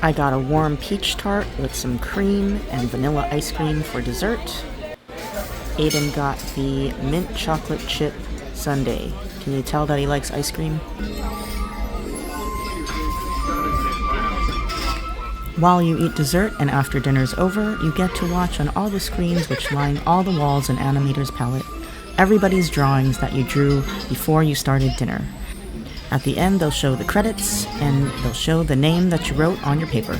I got a warm peach tart with some cream and vanilla ice cream for dessert. Aiden got the mint chocolate chip sundae. Can you tell that he likes ice cream? While you eat dessert and after dinner's over, you get to watch on all the screens which line all the walls in Animator's Palate everybody's drawings that you drew before you started dinner. At the end, they'll show the credits and they'll show the name that you wrote on your paper.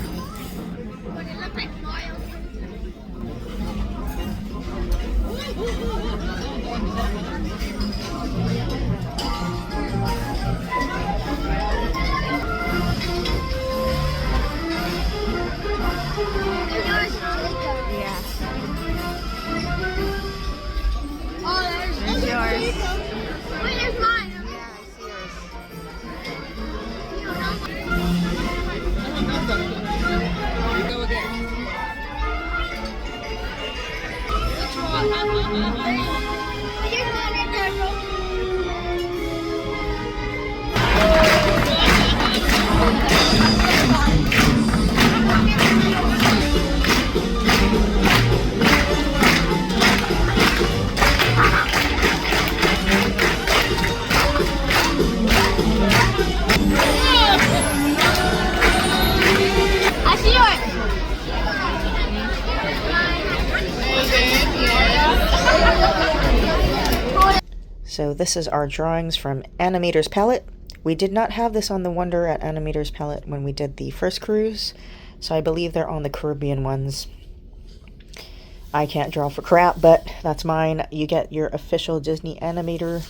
So this is our drawings from Animator's Palate. We did not have this on the Wonder at Animator's Palate when we did the first cruise, so I believe they're on the Caribbean ones. I can't draw for crap, but that's mine. You get your official Disney Animator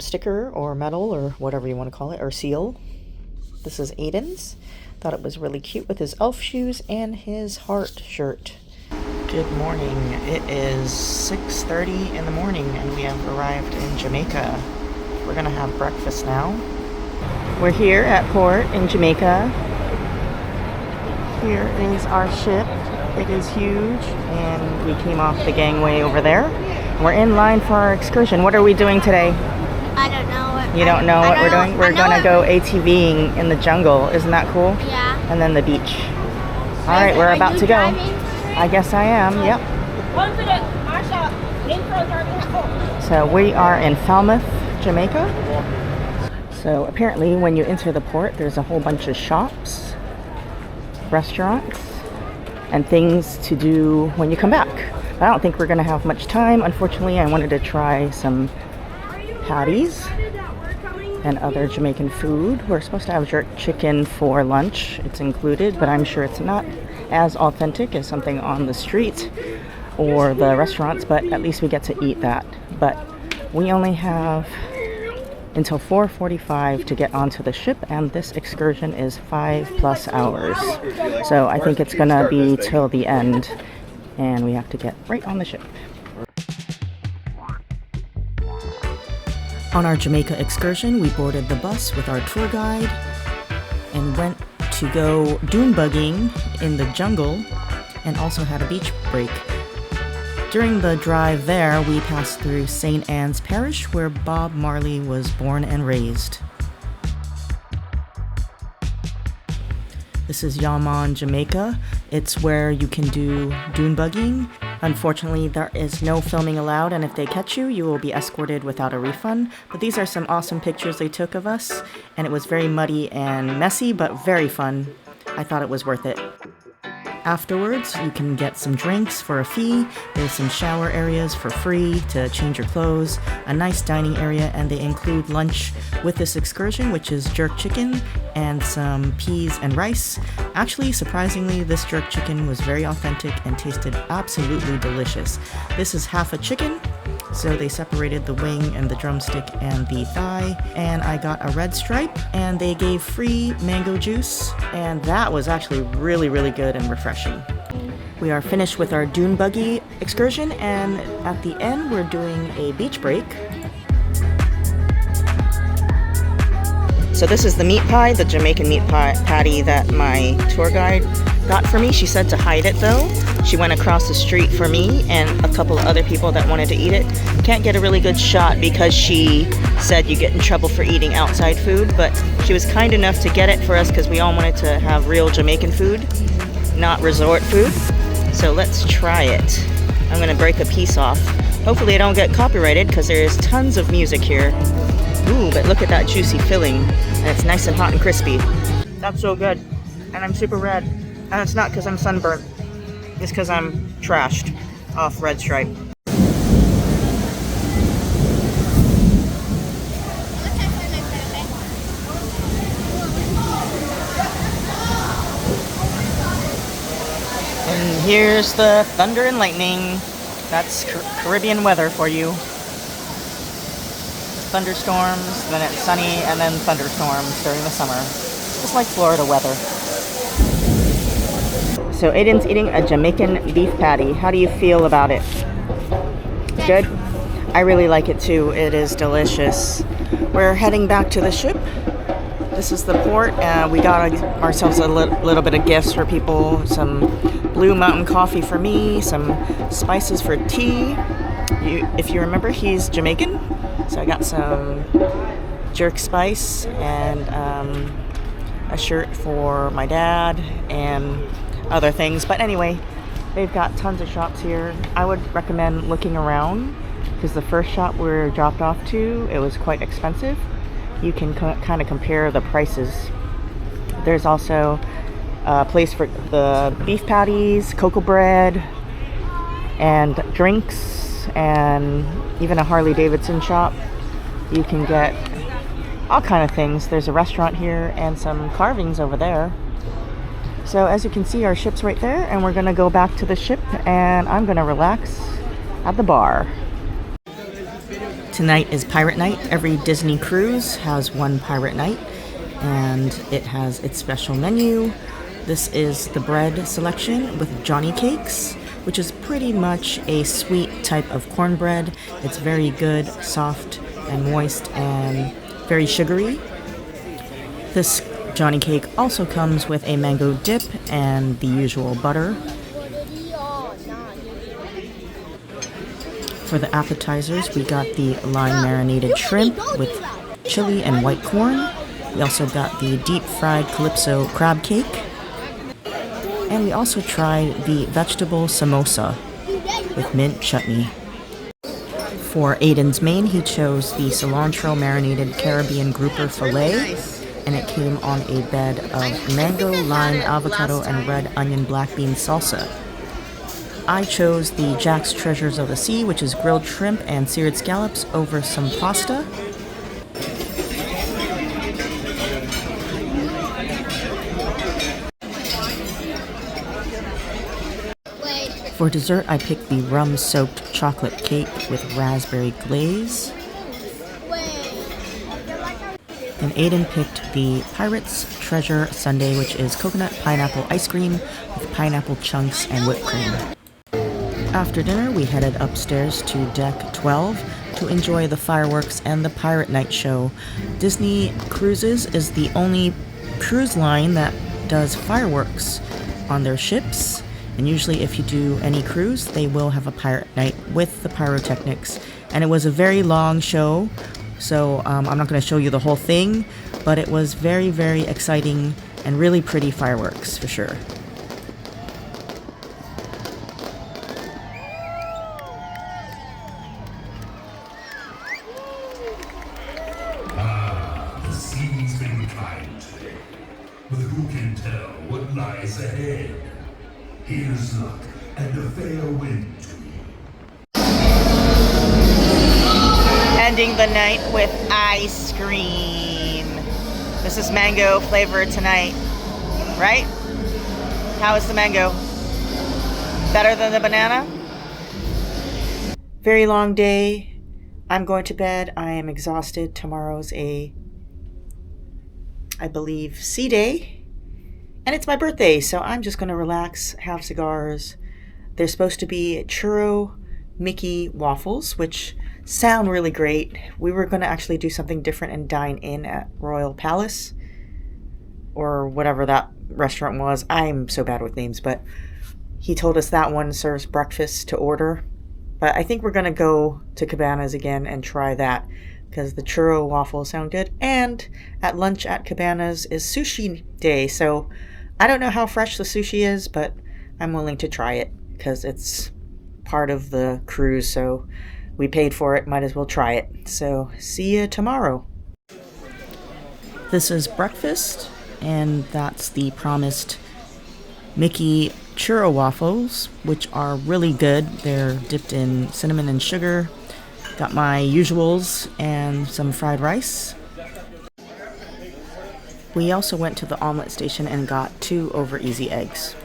sticker or medal or whatever you want to call it, or seal. This is Aiden's. Thought it was really cute with his elf shoes and his heart shirt. Good morning. It is 6:30 in the morning and we have arrived in Jamaica. We're gonna have breakfast now. We're here at port in Jamaica. Here is our ship. It is huge and we came off the gangway over there. We're in line for our excursion. What are we doing today? I don't know what. You don't know what we're doing? We're gonna go ATVing in the jungle. Isn't that cool? Yeah. And then the beach. Alright, we're about to go. I guess I am, yep. So we are in Falmouth, Jamaica. So apparently when you enter the port, there's a whole bunch of shops, restaurants, and things to do when you come back. I don't think we're gonna have much time. Unfortunately, I wanted to try some patties and other Jamaican food. We're supposed to have jerk chicken for lunch. It's included, but I'm sure it's not as authentic as something on the street or the restaurants, but at least we get to eat that. But we only have until 4:45 to get onto the ship, and this excursion is 5+ hours. So I think it's gonna be till the end, and we have to get right on the ship. On our Jamaica excursion, we boarded the bus with our tour guide and went to go dune bugging in the jungle and also had a beach break. During the drive there, we passed through St. Anne's Parish, where Bob Marley was born and raised. This is Yaaman, Jamaica. It's where you can do dune buggying. Unfortunately, there is no filming allowed, and if they catch you, you will be escorted without a refund. But these are some awesome pictures they took of us, and it was very muddy and messy, but very fun. I thought it was worth it. Afterwards, you can get some drinks for a fee. There's some shower areas for free to change your clothes, a nice dining area, and they include lunch with this excursion, which is jerk chicken and some peas and rice. Actually, surprisingly, this jerk chicken was very authentic and tasted absolutely delicious. This is half a chicken, so they separated the wing and the drumstick and the thigh, and I got a red stripe, and they gave free mango juice, and that was actually really, really good and refreshing. We are finished with our dune buggy excursion, and at the end we're doing a beach break. So this is the meat pie, the Jamaican meat pie patty that my tour guide got for me. She said to hide it though. She went across the street for me and a couple of other people that wanted to eat it. Can't get a really good shot because she said you get in trouble for eating outside food, but she was kind enough to get it for us because we all wanted to have real Jamaican food, not resort food. So let's try it. I'm gonna break a piece off. Hopefully I don't get copyrighted because there's tons of music here. Ooh, but look at that juicy filling, and it's nice and hot and crispy. That's so good, and I'm super red, and it's not because I'm sunburnt. It's because I'm trashed off red stripe. And here's the thunder and lightning. That's Caribbean weather for you. Thunderstorms, then it's sunny, and then thunderstorms during the summer. Just like Florida weather. So Aiden's eating a Jamaican beef patty. How do you feel about it? Good? I really like it too. It is delicious. We're heading back to the ship. This is the port. We got ourselves a little bit of gifts for people. Some Blue Mountain coffee for me, some spices for tea. If you remember, he's Jamaican. So I got some jerk spice and a shirt for my dad and other things. But anyway, they've got tons of shops here. I would recommend looking around because the first shop we were dropped off to, it was quite expensive. You can kind of compare the prices. There's also a place for the beef patties, cocoa bread, and drinks, and even a Harley Davidson shop. You can get all kind of things. There's a restaurant here and some carvings over there. So as you can see, our ship's right there, and we're gonna go back to the ship, and I'm gonna relax at the bar. Tonight is pirate night. Every Disney cruise has one pirate night, and it has its special menu. This is the bread selection with Johnny cakes, which is pretty much a sweet type of cornbread. It's very good, soft and moist and very sugary. This Johnny cake also comes with a mango dip and the usual butter. For the appetizers, we got the lime marinated shrimp with chili and white corn. We also got the deep fried calypso crab cake. And we also tried the vegetable samosa with mint chutney. For Aiden's main, he chose the cilantro marinated Caribbean grouper filet, and it came on a bed of mango, lime, avocado, and red onion black bean salsa. I chose the Jack's Treasures of the Sea, which is grilled shrimp and seared scallops over some pasta. For dessert, I picked the rum-soaked chocolate cake with raspberry glaze. And Aiden picked the Pirate's Treasure Sundae, which is coconut pineapple ice cream with pineapple chunks and whipped cream. After dinner, we headed upstairs to Deck 12 to enjoy the fireworks and the Pirate Night show. Disney Cruises is the only cruise line that does fireworks on their ships, And usually if you do any cruise, they will have a pirate night with the pyrotechnics. And it was a very long show, so I'm not going to show you the whole thing, but it was very, very exciting and really pretty fireworks for sure. The sea's been kind today, but who can tell what lies ahead? Here's luck and a fair wind to you. Ending the night with ice cream. This is mango flavored tonight, right? How is the mango? Better than the banana? Very long day. I'm going to bed. I am exhausted. Tomorrow's I believe, sea day. And it's my birthday, so I'm just going to relax, have cigars. There's supposed to be churro Mickey waffles, which sound really great. We were going to actually do something different and dine in at Royal Palace, or whatever that restaurant was. I'm so bad with names, but he told us that one serves breakfast to order. But I think we're going to go to Cabana's again and try that, because the churro waffles sound good. And at lunch at Cabana's is sushi day, so I don't know how fresh the sushi is, but I'm willing to try it because it's part of the cruise, so we paid for it, might as well try it. So see you tomorrow. This is breakfast, and that's the promised Mickey churro waffles, which are really good. They're dipped in cinnamon and sugar. Got my usuals and some fried rice. We also went to the omelet station and got 2 over easy eggs.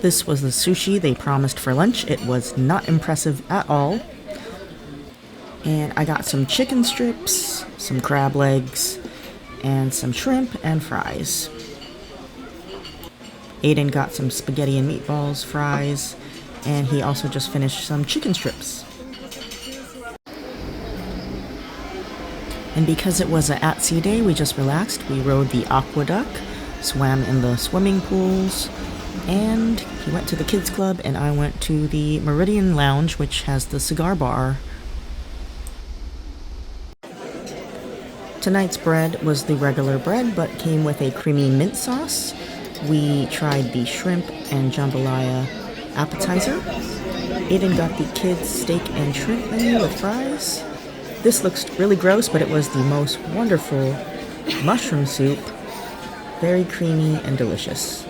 This was the sushi they promised for lunch. It was not impressive at all. And I got some chicken strips, some crab legs, and some shrimp and fries. Aiden got some spaghetti and meatballs, fries, and he also just finished some chicken strips. And because it was an at-sea day, we just relaxed. We rode the Aqua, swam in the swimming pools, and he went to the kids club, and I went to the Meridian Lounge, which has the cigar bar. Tonight's bread was the regular bread, but came with a creamy mint sauce. We tried the shrimp and jambalaya appetizer. Aiden got the kids' steak and shrimp menu with fries. This looks really gross, but it was the most wonderful mushroom soup. Very creamy and delicious.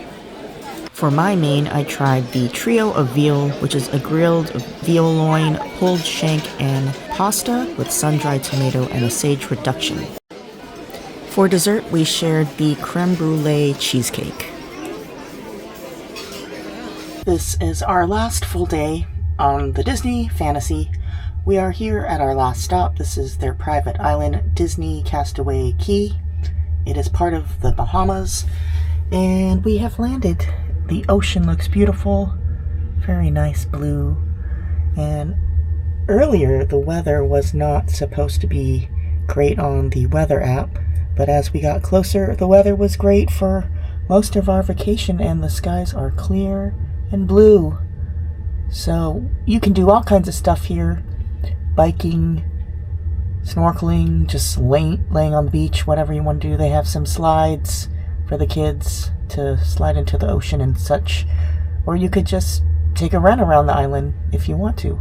For my main, I tried the trio of veal, which is a grilled veal loin, pulled shank, and pasta with sun-dried tomato and a sage reduction. For dessert, we shared the creme brulee cheesecake. This is our last full day on the Disney Fantasy. We are here at our last stop. This is their private island, Disney Castaway Cay. It is part of the Bahamas, and we have landed. The ocean looks beautiful, very nice blue, and earlier the weather was not supposed to be great on the weather app, but as we got closer, the weather was great for most of our vacation, and the skies are clear and blue. So you can do all kinds of stuff here. Biking, snorkeling, just laying on the beach, whatever you want to do. They have some slides for the kids to slide into the ocean and such. Or you could just take a run around the island if you want to.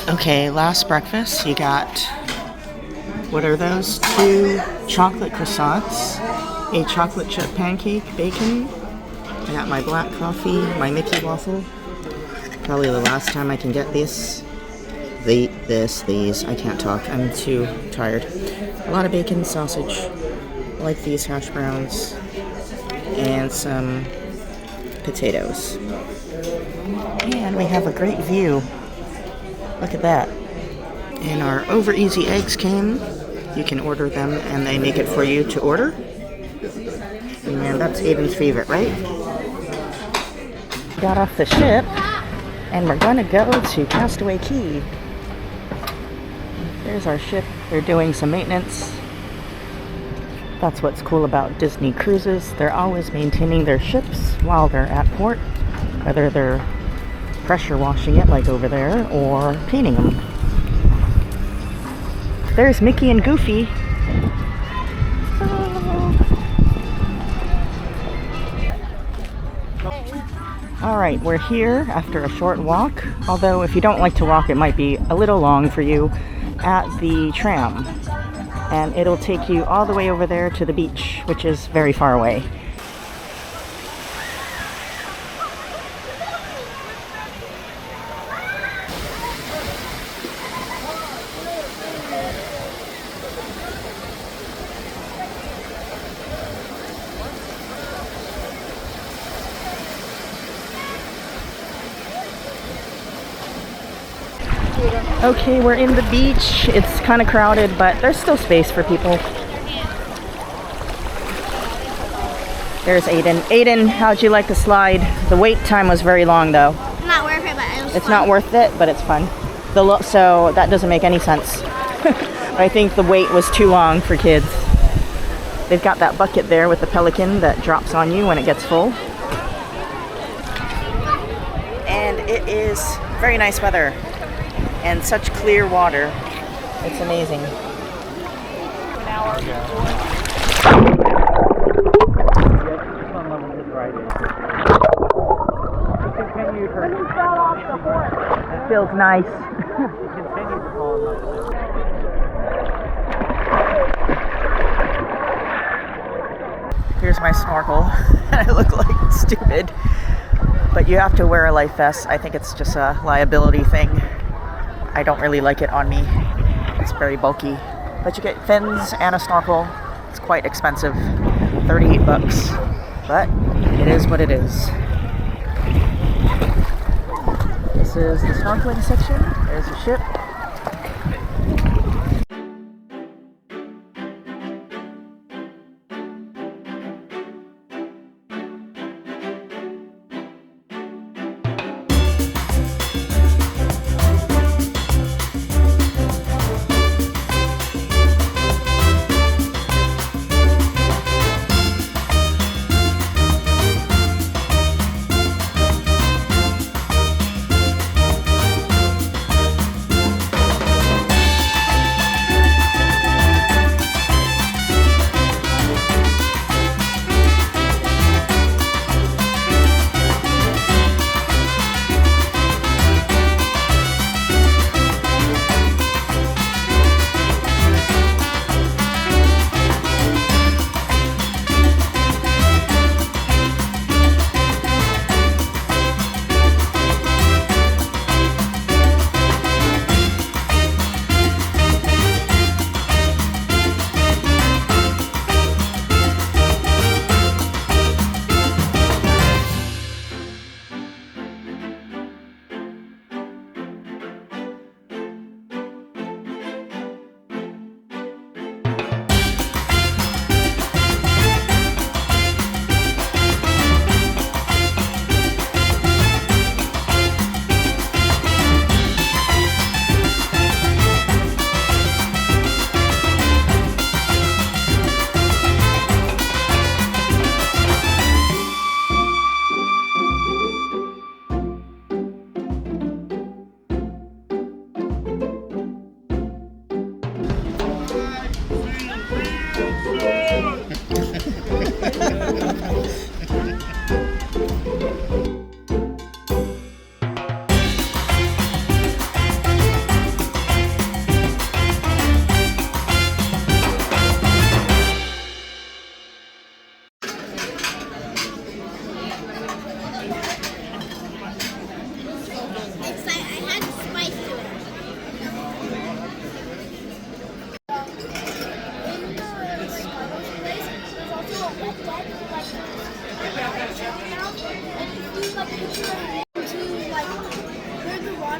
Okay, last breakfast, you got, what are those? 2 chocolate croissants, a chocolate chip pancake, bacon. I got my black coffee, my Mickey waffle. Probably the last time I can get these. These. I can't talk. I'm too tired. A lot of bacon, sausage. I like these hash browns. And some potatoes. And we have a great view. Look at that. And our over easy eggs came. You can order them and they make it for you to order. And that's Aiden's favorite, right? Got off the ship and we're gonna go to Castaway Cay. There's our ship. They're doing some maintenance. That's what's cool about Disney cruises. They're always maintaining their ships while they're at port, whether they're pressure washing it like over there or painting them. There's Mickey and Goofy. Alright, we're here after a short walk, although if you don't like to walk it might be a little long for you, at the tram. And it'll take you all the way over there to the beach, which is very far away. Okay, we're in the beach. It's kind of crowded, but there's still space for people. There's Aiden. Aiden, how'd you like the slide? The wait time was very long, though. Not worth it, but it was It's fun. not worth it, but it's fun. So that doesn't make any sense. I think the wait was too long for kids. They've got that bucket there with the pelican that drops on you when it gets full. And it is very nice weather. And such clear water. It's amazing. It feels nice. Here's my snorkel. I look like stupid. But you have to wear a life vest. I think it's just a liability thing. I don't really like it on me. It's very bulky. But you get fins and a snorkel. It's quite expensive. 38 bucks. But it is what it is. This is the snorkeling section. There's the ship.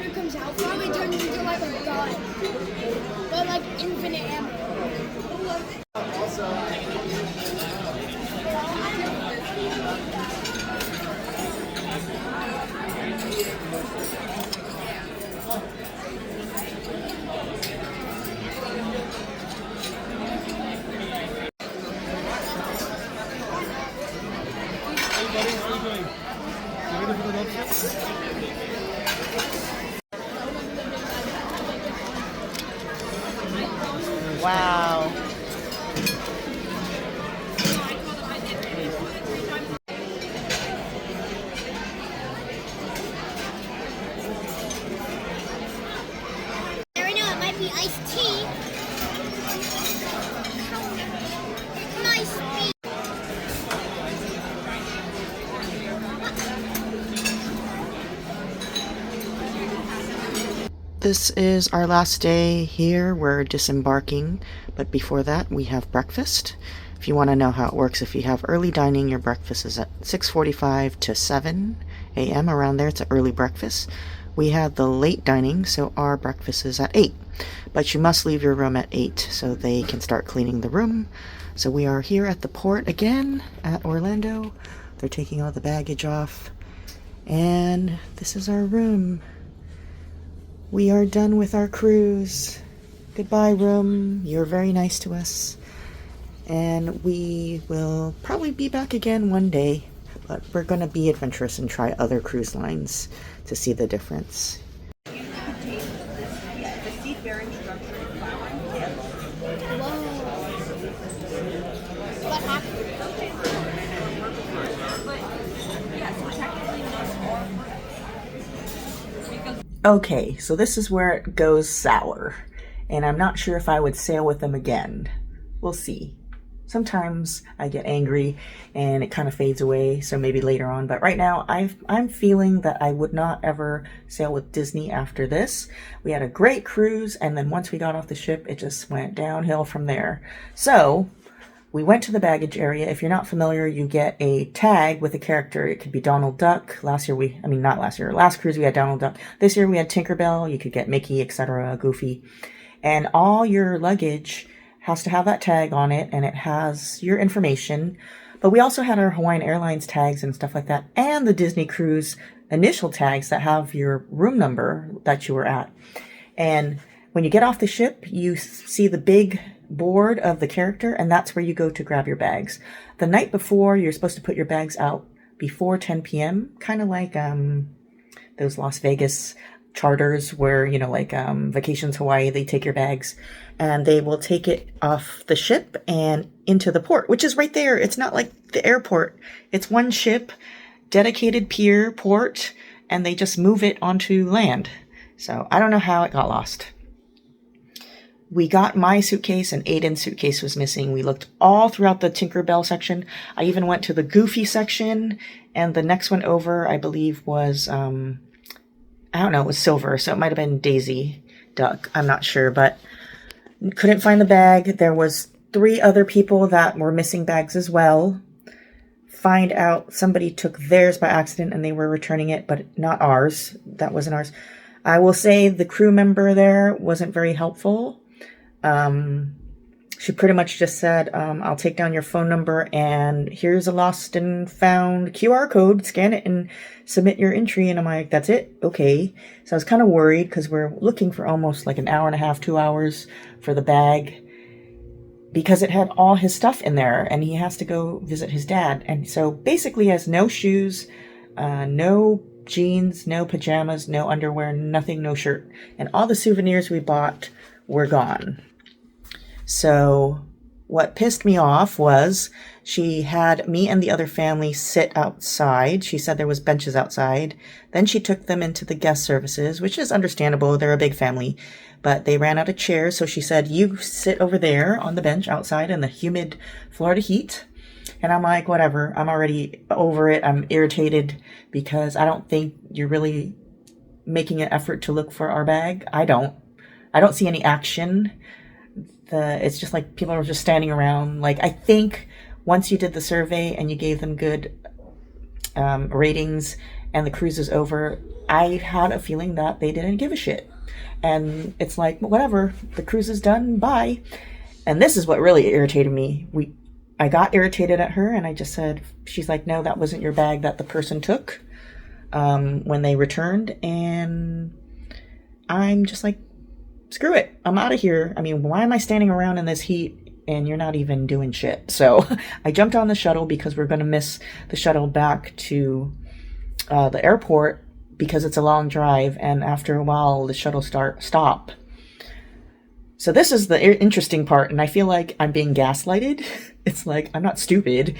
water comes out from, it turns into like a gun. But like infinite ammo. Wow. Never know, it might be iced tea. Nice speed. This is our last day here. We're disembarking, but before that we have breakfast. If you want to know how it works, if you have early dining, your breakfast is at 6:45 to 7 a.m. around there. It's an early breakfast. We have the late dining, so our breakfast is at 8. But you must leave your room at 8 so they can start cleaning the room. So we are here at the port again at Orlando. They're taking all the baggage off. And this is our room. We are done with our cruise. Goodbye, room. You're very nice to us. And we will probably be back again one day, but we're going to be adventurous and try other cruise lines to see the difference. What happened? Okay, so this is where it goes sour, and I'm not sure if I would sail with them again. We'll see. Sometimes I get angry and it kind of fades away, so maybe later on. But right now, I'm feeling that I would not ever sail with Disney after this. We had a great cruise, and then once we got off the ship, it just went downhill from there. So we went to the baggage area. If you're not familiar, you get a tag with a character. It could be Donald Duck. Last cruise we had Donald Duck. This year we had Tinkerbell. You could get Mickey, etc., Goofy. And all your luggage has to have that tag on it, and it has your information. But we also had our Hawaiian Airlines tags and stuff like that, and the Disney Cruise initial tags that have your room number that you were at. And when you get off the ship, you see the big board of the character, and that's where you go to grab your bags. The night before, you're supposed to put your bags out before 10 p.m., kind of like those Las Vegas charters where, Vacations Hawaii, they take your bags and they will take it off the ship and into the port, which is right there. It's not like the airport. It's one ship, dedicated pier, port, and they just move it onto land. So I don't know how it got lost. We got my suitcase, and Aiden's suitcase was missing. We looked all throughout the Tinkerbell section. I even went to the Goofy section, and the next one over, I believe, was, it was Silver, so it might have been Daisy Duck. I'm not sure, but couldn't find the bag. There was 3 other people that were missing bags as well. Find out somebody took theirs by accident, and they were returning it, but not ours. That wasn't ours. I will say the crew member there wasn't very helpful. She pretty much just said, I'll take down your phone number and here's a lost and found QR code, scan it and submit your entry. And I'm like, that's it? Okay. So I was kind of worried because we're looking for almost like an hour and a half, 2 hours for the bag because it had all his stuff in there and he has to go visit his dad. And so basically he has no shoes, no jeans, no pajamas, no underwear, nothing, no shirt. And all the souvenirs we bought were gone. So what pissed me off was she had me and the other family sit outside. She said there was benches outside. Then she took them into the guest services, which is understandable. They're a big family, but they ran out of chairs. So she said, you sit over there on the bench outside in the humid Florida heat. And I'm like, whatever. I'm already over it. I'm irritated because I don't think you're really making an effort to look for our bag. I don't see any action. It's just like people are just standing around. Like, I think once you did the survey and you gave them good ratings and the cruise is over, I had a feeling that they didn't give a shit. And it's like, whatever, the cruise is done, bye. And this is what really irritated me. I got irritated at her, and I just said, she's like, no, that wasn't your bag that the person took when they returned. And I'm just like, screw it, I'm out of here. I mean, why am I standing around in this heat and you're not even doing shit? So I jumped on the shuttle because we're going to miss the shuttle back to the airport because it's a long drive, and after a while the shuttle stop. So this is the interesting part, and I feel like I'm being gaslighted. It's like, I'm not stupid.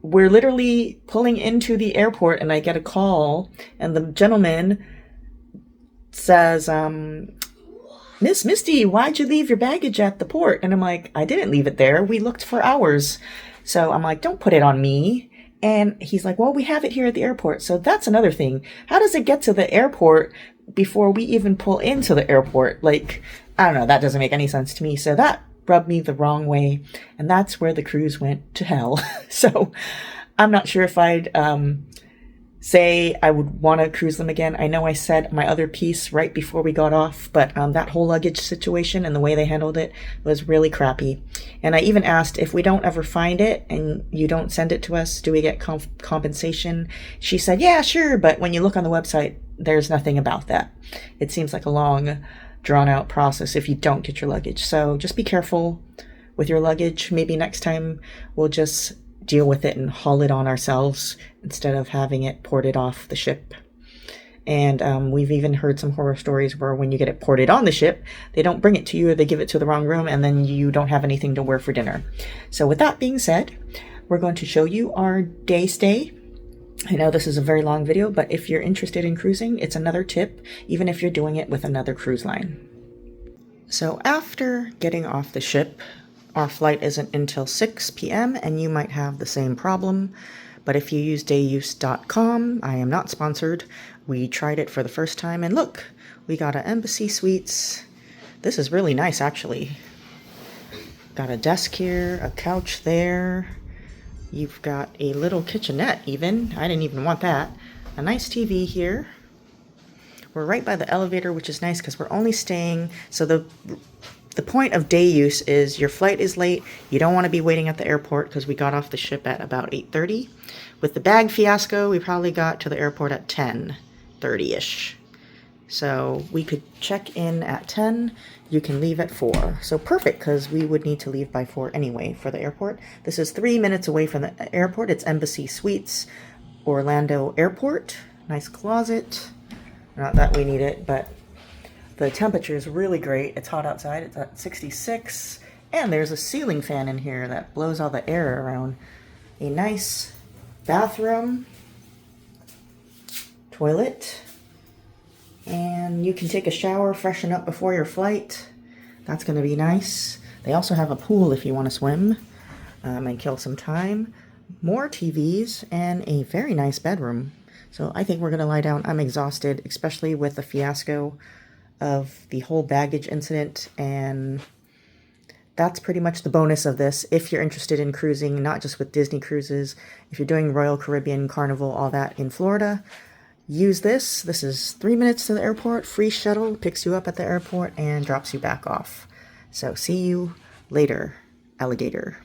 We're literally pulling into the airport, and I get a call, and the gentleman says, Miss Misty, why'd you leave your baggage at the port? And I'm like, I didn't leave it there. We looked for hours. So I'm like, don't put it on me. And he's like, well, we have it here at the airport. So that's another thing. How does it get to the airport before we even pull into the airport? Like, I don't know. That doesn't make any sense to me. So that rubbed me the wrong way. And that's where the cruise went to hell. So I'm not sure if I'd say I would want to cruise them again. I know I said my other piece right before we got off, but that whole luggage situation and the way they handled it was really crappy. And I even asked, if we don't ever find it and you don't send it to us, do we get compensation? She said, yeah, sure. But when you look on the website, there's nothing about that. It seems like a long, drawn out process if you don't get your luggage. So just be careful with your luggage. Maybe next time we'll just deal with it and haul it on ourselves instead of having it ported off the ship. And we've even heard some horror stories where when you get it ported on the ship, they don't bring it to you, or they give it to the wrong room, and then you don't have anything to wear for dinner. So with that being said, we're going to show you our day stay. I know this is a very long video, but if you're interested in cruising, it's another tip, even if you're doing it with another cruise line. So after getting off the ship, our flight isn't until 6 p.m. and you might have the same problem. But if you use dayuse.com, I am not sponsored. We tried it for the first time, and look, we got an Embassy Suites. This is really nice, actually. Got a desk here, a couch there. You've got a little kitchenette even. I didn't even want that. A nice TV here. We're right by the elevator, which is nice because we're only staying, so the point of day use is your flight is late. You don't want to be waiting at the airport because we got off the ship at about 8:30. With the bag fiasco, we probably got to the airport at 10:30-ish. So we could check in at 10. You can leave at 4. So perfect, because we would need to leave by 4 anyway for the airport. This is 3 minutes away from the airport. It's Embassy Suites, Orlando Airport. Nice closet. Not that we need it, but the temperature is really great. It's hot outside. It's at 66. And there's a ceiling fan in here that blows all the air around. A nice bathroom, toilet, and you can take a shower, freshen up before your flight. That's going to be nice. They also have a pool if you want to swim and kill some time. More TVs and a very nice bedroom. So I think we're going to lie down. I'm exhausted, especially with the fiasco of the whole baggage incident, and that's pretty much the bonus of this. If you're interested in cruising, not just with Disney cruises, if you're doing Royal Caribbean, Carnival, all that in Florida, use this. This is 3 minutes to the airport, free shuttle, picks you up at the airport and drops you back off. So see you later, alligator.